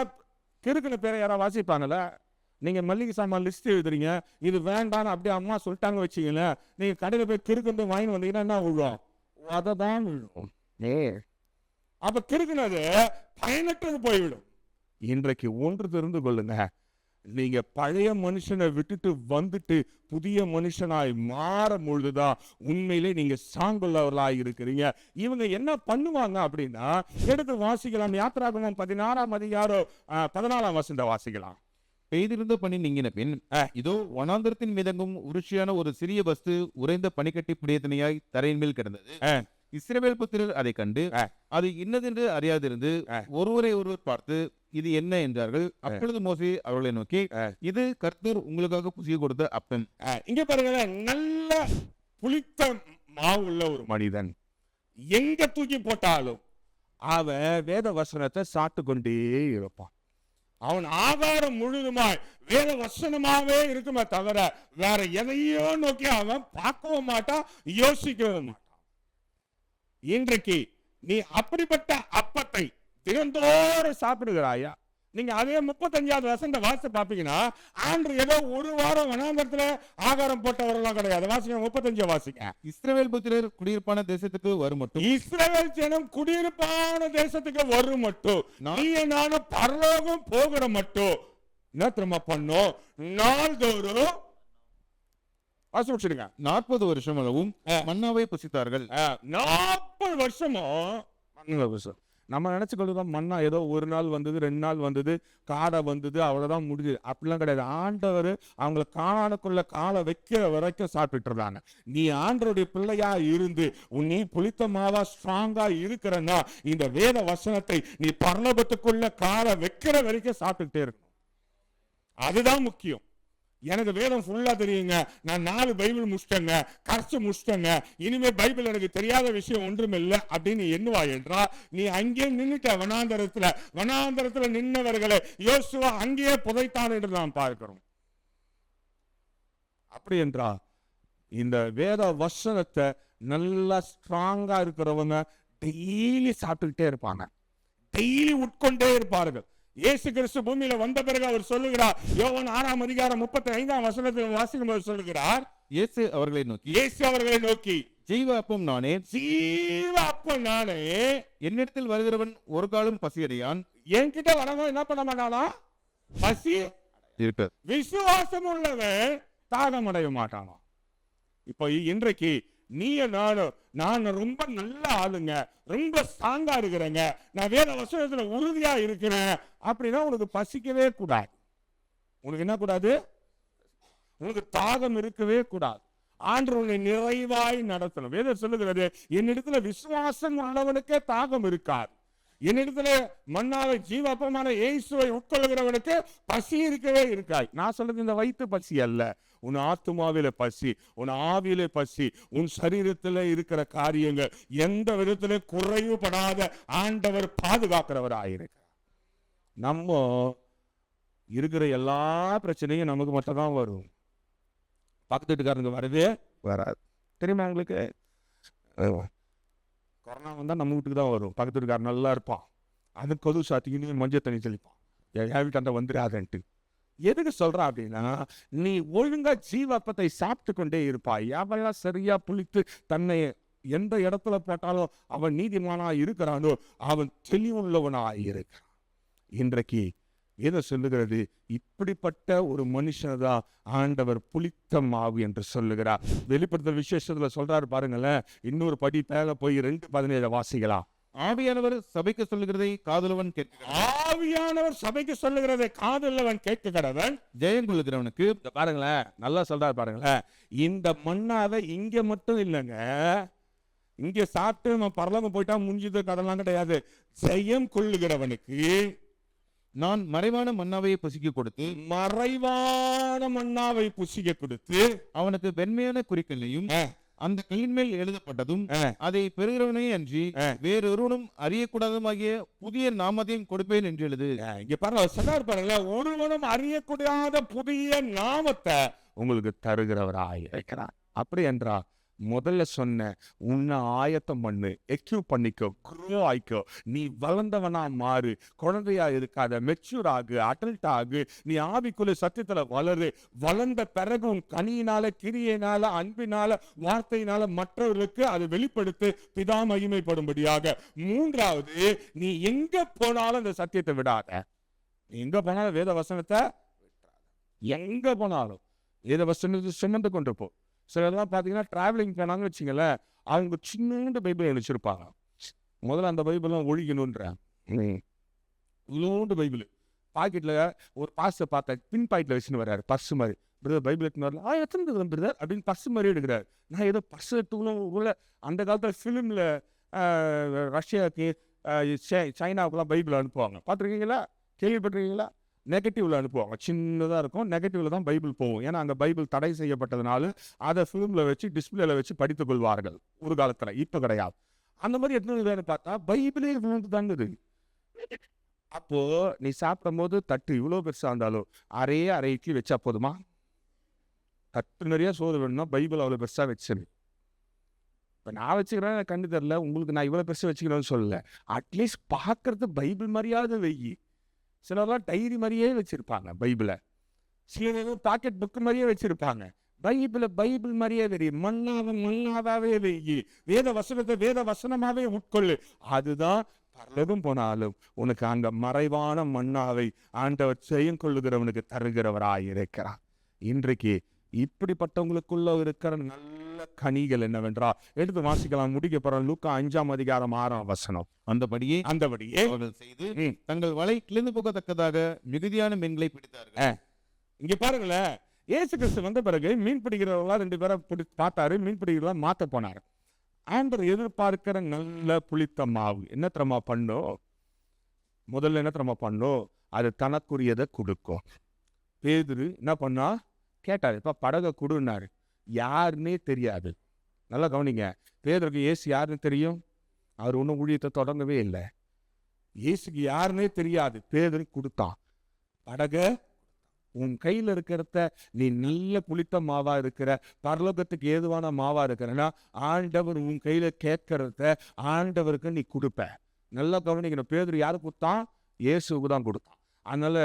Speaker 3: கிறுக்கின பேரை யாராவது வாசிப்பாங்கல்ல? நீங்க மல்லிகை சாமான் லிஸ்ட் எழுதுறீங்க, இது வேண்டான்னு அப்படியே அம்மா சொல்லிட்டாங்க வச்சுக்கீங்களேன், நீங்க கடையில போய் கிறுக்கு வாங்கி வந்தீங்கன்னா என்ன விழும்? அதை தான் விழும். அப்ப கிறுக்குனது பயனற்றது போய்விடும். இன்றைக்கு ஒன்று தெரிந்து கொள்ளுங்க, நீங்க பழைய மனுஷனை விட்டுட்டு வந்துட்டு புதிய மனுஷனாய் மாறும் பொழுதுதான் உண்மையிலே நீங்க சாங்குள்ளவர்களாய் இருக்கிறீங்க. இவங்க என்ன பண்ணுவாங்க அப்படின்னா, எடுத்து வாசிக்கலாம். யாத்திராகமம் 16ஆம் அதிகாரம் 14ஆம் வசனத்தை வாசிக்கலாம்.
Speaker 4: பெய்திருந்த பனி நீங்கின பின் இதோ வனாந்தரத்தின் மிதங்கும் உருச்சியான ஒரு சிறிய வஸ்து உறைந்த பனிக்கட்டி புடையத்தனையாய் தரையின் மேல் கிடந்தது. இஸ்ரவேல் புத்திரர் அதை கண்டு அது இன்னதென்று அறியாதிருந்து ஒருவரை ஒருவர் பார்த்து இது என்ன என்றார்கள். அப்பொழுது மோசே அவர்களை நோக்கி, இது கர்த்தர் உங்களுக்காக புசிய கொடுத்த அப்பம்.
Speaker 3: இங்க பாருங்களேன், நல்ல புளித்த மாவு உள்ள ஒரு மனிதன் எங்க தூக்கி போட்டாலும் அவன் வேத வசனத்தை சாப்பிட்டு கொண்டே இருப்பான். அவன் ஆகாரம் முழுதுமாய் வேத வசனமாவே இருக்குமே தவிர வேற எதையோ நோக்கி அவன் பார்க்கவும் மாட்டான், யோசிக்கவும் மாட்டான். இன்றைக்கு நீ அப்படிப்பட்ட அப்பத்தை தினந்தோறும் சாப்பிடுகிறாயா? நீங்க அதே 35வது வசனத்தை வாசித்து பாப்பீங்கன்னா, ஆண்டு ஏதோ ஒரு வாரம் வனாந்தரத்துல ஆகாரம் போட்டவரெல்லாம் கிடையாது. வாசிங்க 35 வாசிங்க.
Speaker 4: இஸ்ரவேல் புத்திரர் குடியிருப்பான தேசத்துக்கு வரும் மட்டும்,
Speaker 3: இஸ்ரவேல் ஜனம் குடியிருப்பான தேசத்துக்கு வரும் மட்டும், நீ நானும் பரலோகம் போகிற மட்டும் என்ன திரும்ப பண்ணோம்? நாள்தோறும்
Speaker 4: 40 வருஷம் அளவும் மன்னாவை புசித்தார்கள்.
Speaker 3: 40 வருஷமும் நம்ம நினைச்சுக்கொள்ளுதான் மண்ணா ஏதோ ஒரு நாள் வந்தது, 2 நாள் வந்தது, காடை வந்தது, அவ்வளவுதான் முடிஞ்சது. அப்படிலாம் கிடையாது. ஆண்டவர் அவங்களை காணானுக்குள்ள காலை வைக்கிற வரைக்கும் சாப்பிட்டு இருந்தாங்க. நீ ஆண்டவருடைய பிள்ளையா இருந்து நீ புளித்த மாவா ஸ்ட்ராங்கா இருக்கிறன்னா இந்த வேத வசனத்தை நீ பரலோகத்துக்குள்ள காலை வைக்கிற வரைக்கும் சாப்பிட்டுட்டே இருக்கணும். அதுதான் முக்கியம். எனக்கு வேதம் ஃபுல்லா தெரியுங்க, நான் 4 பைபிள் முடிச்சிட்டேங்க, கரைச்சு முடிச்சிட்டேங்க, இனிமே பைபிள் எனக்கு தெரியாத விஷயம் ஒன்றும் இல்லை அப்படின்னு எண்ணுவா என்றா நீ அங்கேயே நின்னுட்ட. வனாந்தரத்துல நின்னவர்களை யோசுவா அங்கேயே புதைத்தான் என்று நாம் பார்க்கிறோம். அப்படி என்றா இந்த வேத வசனத்தை நல்லா ஸ்ட்ராங்கா இருக்கிறவங்க டெய்லி சாப்பிட்டுக்கிட்டே இருப்பாங்க, டெய்லி உட்கொண்டே இருப்பார்கள். இயேசு கிறிஸ்து பூமியில வந்த பிறகு அவர் சொல்லுகிறார், யோவான் 6ஆம் அதிகாரம் 35ஆம் வசனத்தில் வாசிக்கும் போது சொல்லுகிறார்,
Speaker 4: இயேசு அவர்களை நோக்கி ஜீவ அப்பம் நானே, என்னிடத்தில் வருகிறவன் ஒரு காலம் பசியடையான்.
Speaker 3: என்கிட்ட வரவன் என்ன பண்ண மாட்டானா? பசி
Speaker 4: இருக்க.
Speaker 3: விசுவாசம் உள்ளவன் தாகம் அடைய மாட்டானா? இப்போ இன்றைக்கு நீ நான் ரொம்ப நல்ல ஆளுங்க, ரொம்ப ஸ்ட்ராங்கா இருக்கிறேங்க, நான் வேற வசனத்துல உறுதியா இருக்கிறேன் அப்படின்னா உனக்கு பசிக்கவே கூடாது. உனக்கு என்ன கூடாது? உனக்கு தாகம் இருக்கவே கூடாது. ஆண்டவரை நிறைவாய் நடத்தணும். வேதம் சொல்லுகிறது, என்னிடத்துல விசுவாசம் உள்ளவனுக்கே தாகம் இருக்காது. என்னிடத்துல மன்னாவை ஜீவாப்பமான இயேசுவை உட்கொள்கிறவனுக்கு பசி இருக்கவே இருக்காது. நான் சொல்றது இந்த வயிற்று பசி அல்ல, உன் ஆத்துமாவில பசி, உன் ஆவியில பசி, உன் சரீரத்துல இருக்கிற காரியங்கள் எந்த விதத்திலே குறைவுபடாத ஆண்டவர் பாதுகாக்கிறவராயிருக்கிறார். நம்ம இருக்கிற எல்லா பிரச்சனையும் நமக்கு மட்டும் தான் வரும், பக்கத்து வீட்டுக்காரங்க வரவே வராது. தெரியுமா உங்களுக்கு? கொரோனா வந்தா நம்ம வீட்டுக்கு தான் வரும். பக்கத்து வீட்டுக்காரன் நல்லா இருப்பான், அது கொது சாத்திக்கின்னு மஞ்சள் தண்ணி தெளிப்பான், என் வீட்டாண்ட வந்துடாதன்ட்டு. எதுக்கு சொல்ற அப்படின்னா, நீ ஒழுங்கா ஜீவப்பத்தை சாப்பிட்டு கொண்டே இருப்பாய். எவெல்லாம் சரியா புளித்து தன்னை எந்த இடத்துல போட்டாலும் அவன் நீதிமானா இருக்கிறானோ அவன் தெளிவுள்ளவனா இருக்கிறான். இன்றைக்கு எதை சொல்லுகிறது? இப்படிப்பட்ட ஒரு மனுஷனதான் ஆண்டவர் புளித்த மாவு என்று சொல்லுகிறார். வெளிப்படுத்தல் விசேஷத்துல சொல்றாரு பாருங்களேன். இன்னொரு படி மேல போய் 2:17 வாசிக்கலாம்.
Speaker 4: ஆவியானவர் சபைக்கு சொல்லுகிறதை காதுள்ளவன் கேட்கிறான்.
Speaker 3: ஆவியானவர் சபைக்கு சொல்லுகிறதை காதுள்ளவன் கேட்கிறவன்
Speaker 4: ஜெயம் கொள்ளுகிறவனுக்கு.
Speaker 3: பாருங்களேன், நல்லா சொல்றாரு பாருங்களேன். இந்த மண்ணாவை இங்க மட்டும் இல்லைங்க, இங்க சாப்பிட்டு நம்ம பரலோகம் போயிட்டா முடிஞ்சது கதெல்லாம் கிடையாது. ஜெயம் கொள்ளுகிறவனுக்கு
Speaker 4: நான் மறைவான மன்னாவை புசிக்க கொடுத்து,
Speaker 3: அவனுக்கு
Speaker 4: வெண்மையான குறிக்கல்லையும் அந்த கல்லின் மேல் எழுதப்பட்டதும் அதை பெறுகிறவனே அன்றி வேறொருவனும் அறியக்கூடாதுமாகிய புதிய நாமத்தையும் கொடுப்பேன் என்று எழுது.
Speaker 3: இங்க பாருங்க, ஒருவனும் அறியக்கூடாத புதிய நாமத்தை உங்களுக்கு தருகிறவராயிருக்கிறார். அப்படி என்றா முதல்ல சொன்ன உன்னை ஆயத்தம் பண்ணு, எக்யூப் பண்ணிக்கோ, குரோ ஆயிக்கோ, நீ வளர்ந்தவனா மாறு, குழந்தையா இருக்காத, மெச்சூர் ஆகு, அடல்ட் ஆகு, நீ ஆவிக்குள்ள சத்தியத்துல வளரு. வளர்ந்த பிறகு உன் கனியினால, கிரியையினால, அன்பினால, வார்த்தையினால மற்றவர்களுக்கு அது வெளிப்படுத்து, பிதா மகிமைப்படும்படியாக. 3வது, நீ எங்க போனாலும் இந்த சத்தியத்தை விடாத. எங்க போனாலும் வேத வசனத்தை எங்க போனாலும் வேத வசனத்தை சுமந்து கொண்டு போ. சிலர்லாம் பார்த்தீங்கன்னா டிராவலிங் போனாங்கன்னு வச்சுங்களேன், அவங்க சின்னோண்டு பைபிள் வச்சிருப்பாங்க. முதல்ல அந்த பைபிள்லாம் ஒழிக்கணுன்ற இவ்வளோண்டு பைபிள் பாக்கெட்டில் ஒரு பாஸ்டர் பார்த்தா பின் பாக்கெட்டில் வச்சுன்னு வர்றாரு, பர்ஸ் மாதிரி. பிரதர் பைபிள் எடுத்துன்னு வரல, எத்தனை பிரதர் பிரதர் அப்படின்னு பர்ஸ் மாதிரி எடுக்கிறார். நான் ஏதோ பர்ஸ் எடுத்துக்கணும் உள்ள. அந்த காலத்தில் ஃபிலிமில் ரஷ்யாவுக்கு சைனாவுக்குலாம் பைபிள் அனுப்புவாங்க, பார்த்துருக்கீங்களா, கேள்விப்பட்டிருக்கீங்களா? நெகட்டிவ்ல அனுப்புவாங்க, சின்னதாக இருக்கும், நெகட்டிவ்ல தான் பைபிள் போகும். ஏன்னா அங்கே பைபிள் தடை செய்யப்பட்டதுனால அதை ஃபிலிமில் வச்சு டிஸ்பிளேல வச்சு படித்துக் கொள்வார்கள் ஒரு காலத்தில், இப்போ கிடையாது. அந்த மாதிரி எடுத்துன்னு பார்த்தா பைபிளே தாங்குது. அப்போ நீ சாப்பிடும் போது தட்டு இவ்வளோ பெருசாக இருந்தாலும் அரை இட்லி வச்சா போதுமா? தட்டு நிறைய சோறு வேணும்னா பைபிள் அவ்வளோ பெருசாக வச்சிரு. இப்போ நான் வச்சுக்கிறேன், எனக்கு கண்டு தெரில, உங்களுக்கு நான் இவ்வளோ பெருசாக வச்சுக்கணும்னு சொல்லலை. அட்லீஸ்ட் பார்க்கறது பைபிள் மாதிரியாவது வெயி. சிலர்லாம் டைரி மாதிரியே வச்சுருப்பாங்க பைபிளை, சிலர் பாக்கெட் புக்கு மாதிரியே வச்சுருப்பாங்க. பைபிள் மாதிரியே வெறி, மண்ணாவே வெயி. வேத வசனத்தை வேத வசனமாகவே உட்கொள்ளு. அதுதான் பரலோகம் போனாலும் உனக்கு அங்க மறைவான மன்னாவை ஆண்டவர் செய்யும் கொள்ளுகிறவனுக்கு தருகிறவராயிருக்கிறார். இன்றைக்கு இப்படிப்பட்டவங்களுக்குள்ள இருக்கிற நல்ல கனிகள் என்னவென்றால் எடுத்து வாசிக்கலாம். முடிக்க போற லூக்கா 5:6
Speaker 4: அந்தபடியே அவர்கள் செய்து தங்கள் வலை கிழிந்து போகத்தக்கதாக மிகுதியான மீன்களை பிடித்தார்கள்.
Speaker 3: இங்க பாருங்களேன், இயேசு கிறிஸ்து வந்த பிறகு மீன் பிடிக்கிறவங்களா 2 பேரை பார்த்தாரு, மீன் பிடிக்கிறவங்களா மாத்த போனாரு. ஆண்டவர் எதிர்பார்க்கிற நல்ல புளித்த மாவு என்ன திறமா பண்ணோம்? முதல்ல என்ன திறமா பண்ணோம்? அது தனக்குரியதை கொடுக்கும். பேதுரு என்ன பண்ணா? கேட்டாரு, இப்ப படகை கொடுன்னாரு. யாருன்னே தெரியாது. நல்லா கவனிங்க, பேதுருக்கு இயேசு யாருன்னு தெரியும்? அவர் ஒன்றும் ஊழியத்தை தொடங்கவே இல்லை. இயேசுக்கு யாருன்னே தெரியாது. பேதுரு கொடுத்தான் படகை. உன் கையில் இருக்கிறத நீ நல்ல புளித்த மாவா இருக்கிற, பரலோகத்துக்கு ஏதுவான மாவா இருக்கிறன்னா ஆண்டவர் உன் கையில கேட்கறத ஆண்டவருக்கு நீ கொடுப்ப. நல்லா கவனிக்கணும், பேதுரு யாரு கொடுத்தான்? இயேசுக்கு தான் கொடுத்தான். அதனால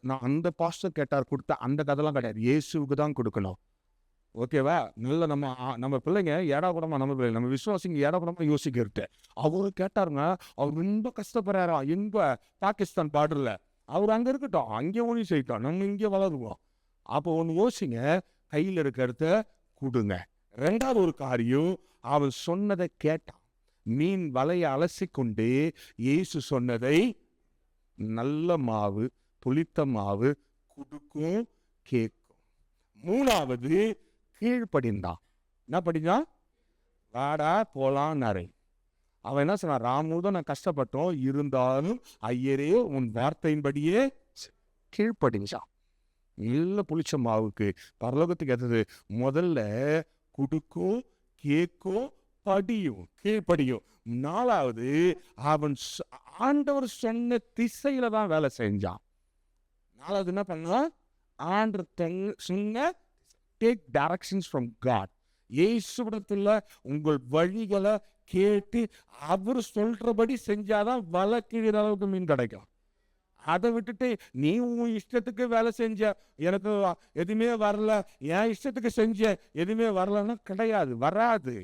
Speaker 3: நான் அந்த பாஸ்டர் கேட்டார் கொடுத்த அந்த கதைலாம் கிடையாது, இயேசுக்கு தான் கொடுக்கணும். ஓகேவா? நல்ல நம்ம பிள்ளைங்க ஏடாகுடமா, நம்ம பிள்ளைங்க நம்ம விசுவாசிங்க ஏடாகுடமா யோசிக்கிறது. அவரு கேட்டாருங்க, அவர் ரொம்ப கஷ்டப்படுறாரா பாகிஸ்தான் பார்டர்ல. அவர் அங்கே இருக்கட்டும், அங்கே ஒன்று செய்யட்டும், நம்ம இங்கே வளருவோம். அப்போ ஒன்று யோசிங்க, கையில் இருக்கிறத கொடுங்க. 2வது ஒரு காரியம், அவன் சொன்னதை கேட்டான். மீன் வலையை அலசி கொண்டு இயேசு சொன்னதை நல்ல மாவு புளித்த மாவு கொடுக்கும், கேட்கும். 3வது கீழ்ப்படிந்தான். என்ன படிந்தான்? வாடா போலான்னாரு. அவன் என்ன சொன்னான்? ராமுதான் நான் கஷ்டப்பட்டோம், இருந்தாலும் ஐயரே உன் வார்த்தையின்படியே கீழ்ப்படிஞ்சான். நல்ல புளிச்ச மாவுக்கு பரலோகத்துக்கு ஏற்றது முதல்ல கொடுக்கும், கேட்கும், படியும், கீழ்ப்படியும். 4வது அவன் ஆண்டவர் சொன்ன திசையில தான் வேலை செஞ்சான். 4வது என்ன பண்ணா? ஆண்டவர் சொன்ன டேக் டைரக்ஷன்ஸ் ஃப்ரம் காட். இயேசுவிடத்துல உங்கள் வழிகளை கேட்டு அவர் சொல்றபடி செஞ்சாதான் வலை கீழ அளவுக்கு மீன் கிடைக்கும். அதை விட்டுட்டு நீ உன் இஷ்டத்துக்கு வேலை செஞ்ச, எனக்கு எதுவுமே வரல, என் இஷ்டத்துக்கு செஞ்ச எதுவுமே வரலன்னா கிடையாது, வராது.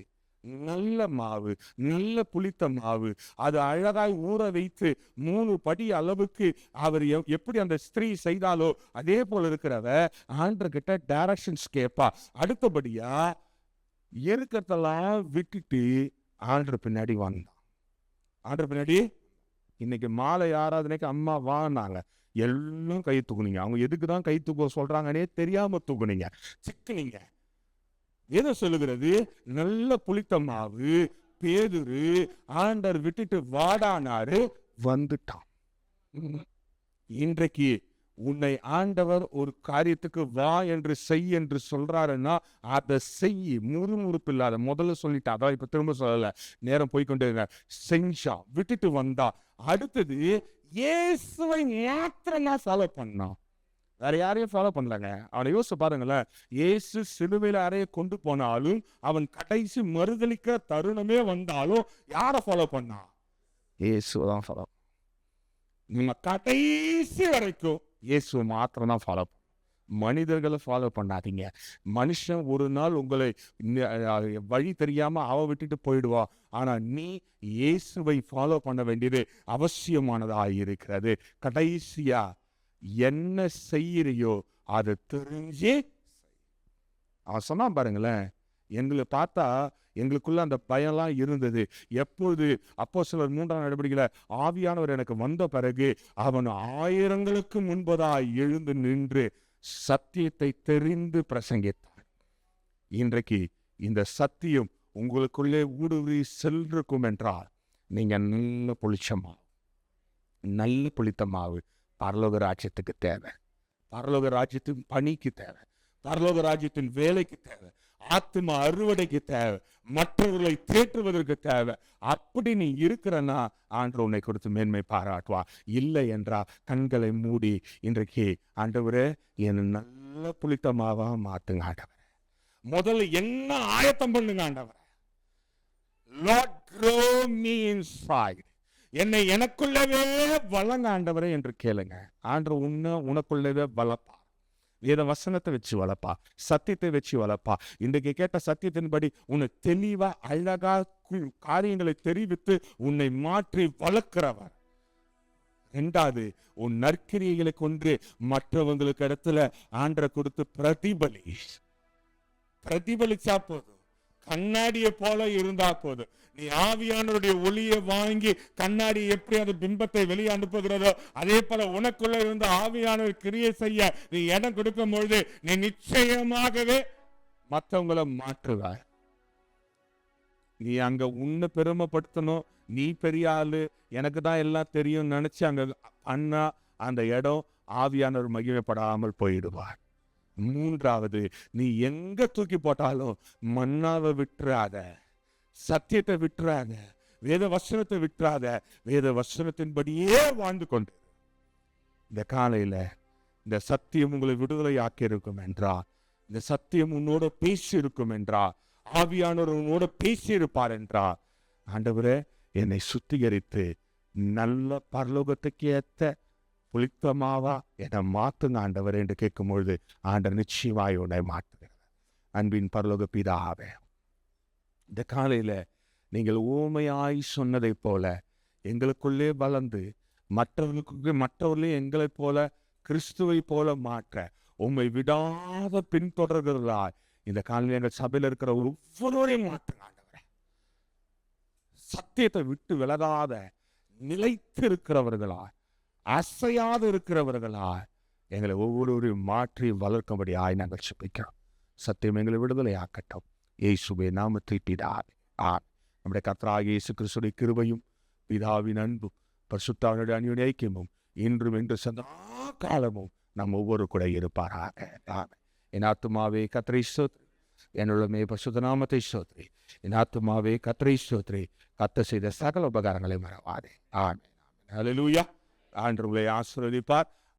Speaker 3: நல்ல மாவு, நல்ல புளித்த மாவு, அது அழகாய் ஊற வைத்து 3 படி அளவுக்கு அவர் எப்படி அந்த ஸ்திரீ செய்தாலோ அதே போல இருக்கிறவ ஆண்டர்கிட்ட டைரக்ஷன்ஸ் கேட்பா. அடுத்தபடியா இருக்கிறதெல்லாம் விட்டுட்டு ஆண்டர் பின்னாடி வந்தான். ஆண்டர் பின்னாடி இன்னைக்கு மாலை ஆராதனைக்கு அம்மா வாங்கினாங்க, எல்லாம் கை தூக்குனீங்க. அவங்க எதுக்கு தான் கை தூக்க சொல்றாங்கன்னே தெரியாம தூக்குனீங்க, சிக்கினீங்க. எதை சொல்லுகிறது? நல்ல புளித்த மாவு பேதுரு ஆண்டர் விட்டுட்டு வாடானாரு, வந்துட்டான். இன்றைக்கு உன்னை ஆண்டவர் ஒரு காரியத்துக்கு வா என்று செய் என்று சொல்றாருன்னா அதை செய், முறுமுறுப்பு இல்லாத. முதல்ல சொல்லிட்டா, அதான் இப்ப திரும்ப சொல்லல, நேரம் போய்கொண்டே செஞ்சா, விட்டுட்டு வந்தா. அடுத்தது இயேசுவை மாத்திரமா ஃபாலோ பண்ணான், வேற யாரையும் ஃபாலோ பண்ணலங்க. அவனை யோசிச்சு பாருங்களேன், இயேசு சிலுவையில அறைய கொண்டு போனாலும் அவன் கடைசி மறுதளிக்கிற தருணமே வந்தாலும் யாரை ஃபாலோ பண்ணா? இயேசுதான் ஃபாலோ. நம்ம கடைசி வரைக்கும் இயேசு மாத்திரம் தான் ஃபாலோ. மனிதர்களை ஃபாலோ பண்ணாதீங்க. மனுஷன் ஒரு நாள் உங்களை வழி தெரியாம விட்டுட்டு போயிடுவா. ஆனா நீ இயேசுவை ஃபாலோ பண்ண வேண்டியது அவசியமானதாக இருக்கிறது. கடைசியா என்ன செய்யறியோ அதை தெரிஞ்சு அவன் சொன்னான் பாருங்களேன். எங்களை பார்த்தா எங்களுக்குள்ள அந்த பயம்லாம் இருந்தது. எப்பொழுது அப்போஸ்தலர் 3ஆம் நடவடிக்கையில ஆவியானவர் எனக்கு வந்த பிறகு அவன் 1000ங்களுக்கு முன்பதாய் எழுந்து நின்று சத்தியத்தை தெரிந்து பிரசங்கித்தார். இன்றைக்கு இந்த சத்தியம் உங்களுக்குள்ளே ஊடுருவி சென்றிருக்கும் என்றால் நீங்க நல்ல புளிச்சமாவு, நல்ல புளித்த மாவு பரலோக ராஜ்யத்துக்கு தேவை, பரலோக ராஜ்யத்தின் பணிக்கு தேவை, பரலோக ராஜ்யத்தின் வேலைக்கு தேவை, ஆத்ம அறுவடைக்கு தேவை, மற்றவர்களை தேற்றுவதற்கு தேவை. அப்படி நீ இருக்கிறன்னா ஆண்டவர் உன்னை கொடுத்து மேன்மை பாராட்டுவா. இல்லை என்றா கண்களை மூடி இன்றைக்கு ஆண்டவரே என்னை நல்ல புளித்தமாவா மாத்துங்க ஆண்டவரே, முதல்ல என்ன ஆயத்தம் பண்ணுங்க ஆண்டவரே. Lord, grow me inside. என்னை எனக்குள்ளவே வளங்க ஆண்டவரே என்று கேளுங்க. ஆண்டவர் உனக்குள்ளவே வளப்பா. வேத வசனத்தை வச்சு வளப்பா, சத்தியத்தை வச்சு வளப்பா. இன்றைக்கு கேட்ட சத்தியத்தின்படி உன்னை தெளிவா அழகா காரியங்களை தெரிவித்து உன்னை மாற்றி வளர்க்கிறவர். இரண்டாவது, உன் நற்கிரியைகளை கொண்டு மற்றவங்களுக்கு இடத்துல ஆண்டரை கொடுத்து பிரதிபலிச்சா போதும். கண்ணாடியை போல இருந்தா போதும். நீ ஆவியானவருடைய ஒளியை வாங்கி கண்ணாடி எப்படி அந்த பிம்பத்தை வெளியே அனுப்புகிறதோ அதே போல உனக்குள்ள இருந்த ஆவியானவர் கிரியை செய்ய நீ இடம் கொடுக்கும் பொழுது நீ நிச்சயமாகவே மற்றவங்களை மாற்றுவாய். நீ அங்க உன்னை பெருமைப்படுத்தணும், நீ பெரிய ஆளு, எனக்கு தான் எல்லாம் தெரியும் நினைச்சு அங்க அண்ணா அந்த இடம் ஆவியானவர் மகிமைப்படாமல் போயிடுவார். மூன்றாவது, நீ எங்க தூக்கி போட்டாலும் மன்னாவை விட்டுறாத, சத்தியத்தை விட்டுறாத, வேத வசனத்தை விட்டுறாத, வேத வசனத்தின்படியே வாழ்ந்து கொண்டு. இந்த காலையில இந்த சத்தியம் உங்களை விடுதலை ஆக்கி இருக்கும் என்றா, இந்த சத்தியம் உன்னோட பேசி இருக்கும் என்றா, ஆவியானவர் உன்னோட பேசி இருப்பார் என்றா, ஆண்டவரே என்னை சுத்திகரித்து நல்ல பரலோகத்துக்கு ஏத்த புளித்தமாவா என்னை மாத்துங்க ஆண்டவர் என்று கேட்கும் பொழுது ஆண்டவர் நிச்சயமாய் உன்னை மாற்றுகிறார். அன்பின் பரலோக பிதாவே, இந்த காலையில நீங்கள் ஊமையாய் சொன்னதை போல எங்களுக்குள்ளே வளர்ந்து மற்றவர்களே எங்களைப் போல கிறிஸ்துவை போல மாற்ற உம்மை விடாத பின்தொடர்களாய் இந்த காலையில் எங்கள் சபையில் இருக்கிற ஒவ்வொருவரையும் மாற்றுங்க ஆண்டவரே. சத்தியத்தை விட்டு விலகாத நிலைத்து இருக்கிறவர்களாய், அசையாது இருக்கிறவர்களா எங்களை ஒவ்வொருவரையும் மாற்றி வளர்க்கும்படி நாங்கள் சுபிக்கிறோம். சத்தியம் எங்களை விடுதலை ஆக்கட்டும். இயேசுவே நாமத்தை பிதாவே ஆமென். நம்முடைய கர்த்தராகிய இயேசு கிறிஸ்துவின் கிருபையும் பிதாவின் அன்பும் பரிசுத்தாவினுடைய அந்யோன்ய ஐக்கியமும் இன்றும் என்று சதா காலமும் நம் ஒவ்வொரு கூட இருப்பாராக. ஆமென். என் ஆத்துமாவே கர்த்தரை ஸ்தோத்திரி, என்னுள்ளமே பரிசுத்த நாமத்தை ஸ்தோத்திரி. என் ஆத்துமாவே கர்த்தரை ஸ்தோத்திரி, கர்த்தர் செய்த சகல உபகாரங்களை மறவாதே. ஆமென். ஹல்லேலூயா. ஆண்டவரை ஆசீர்வதிப்பார்.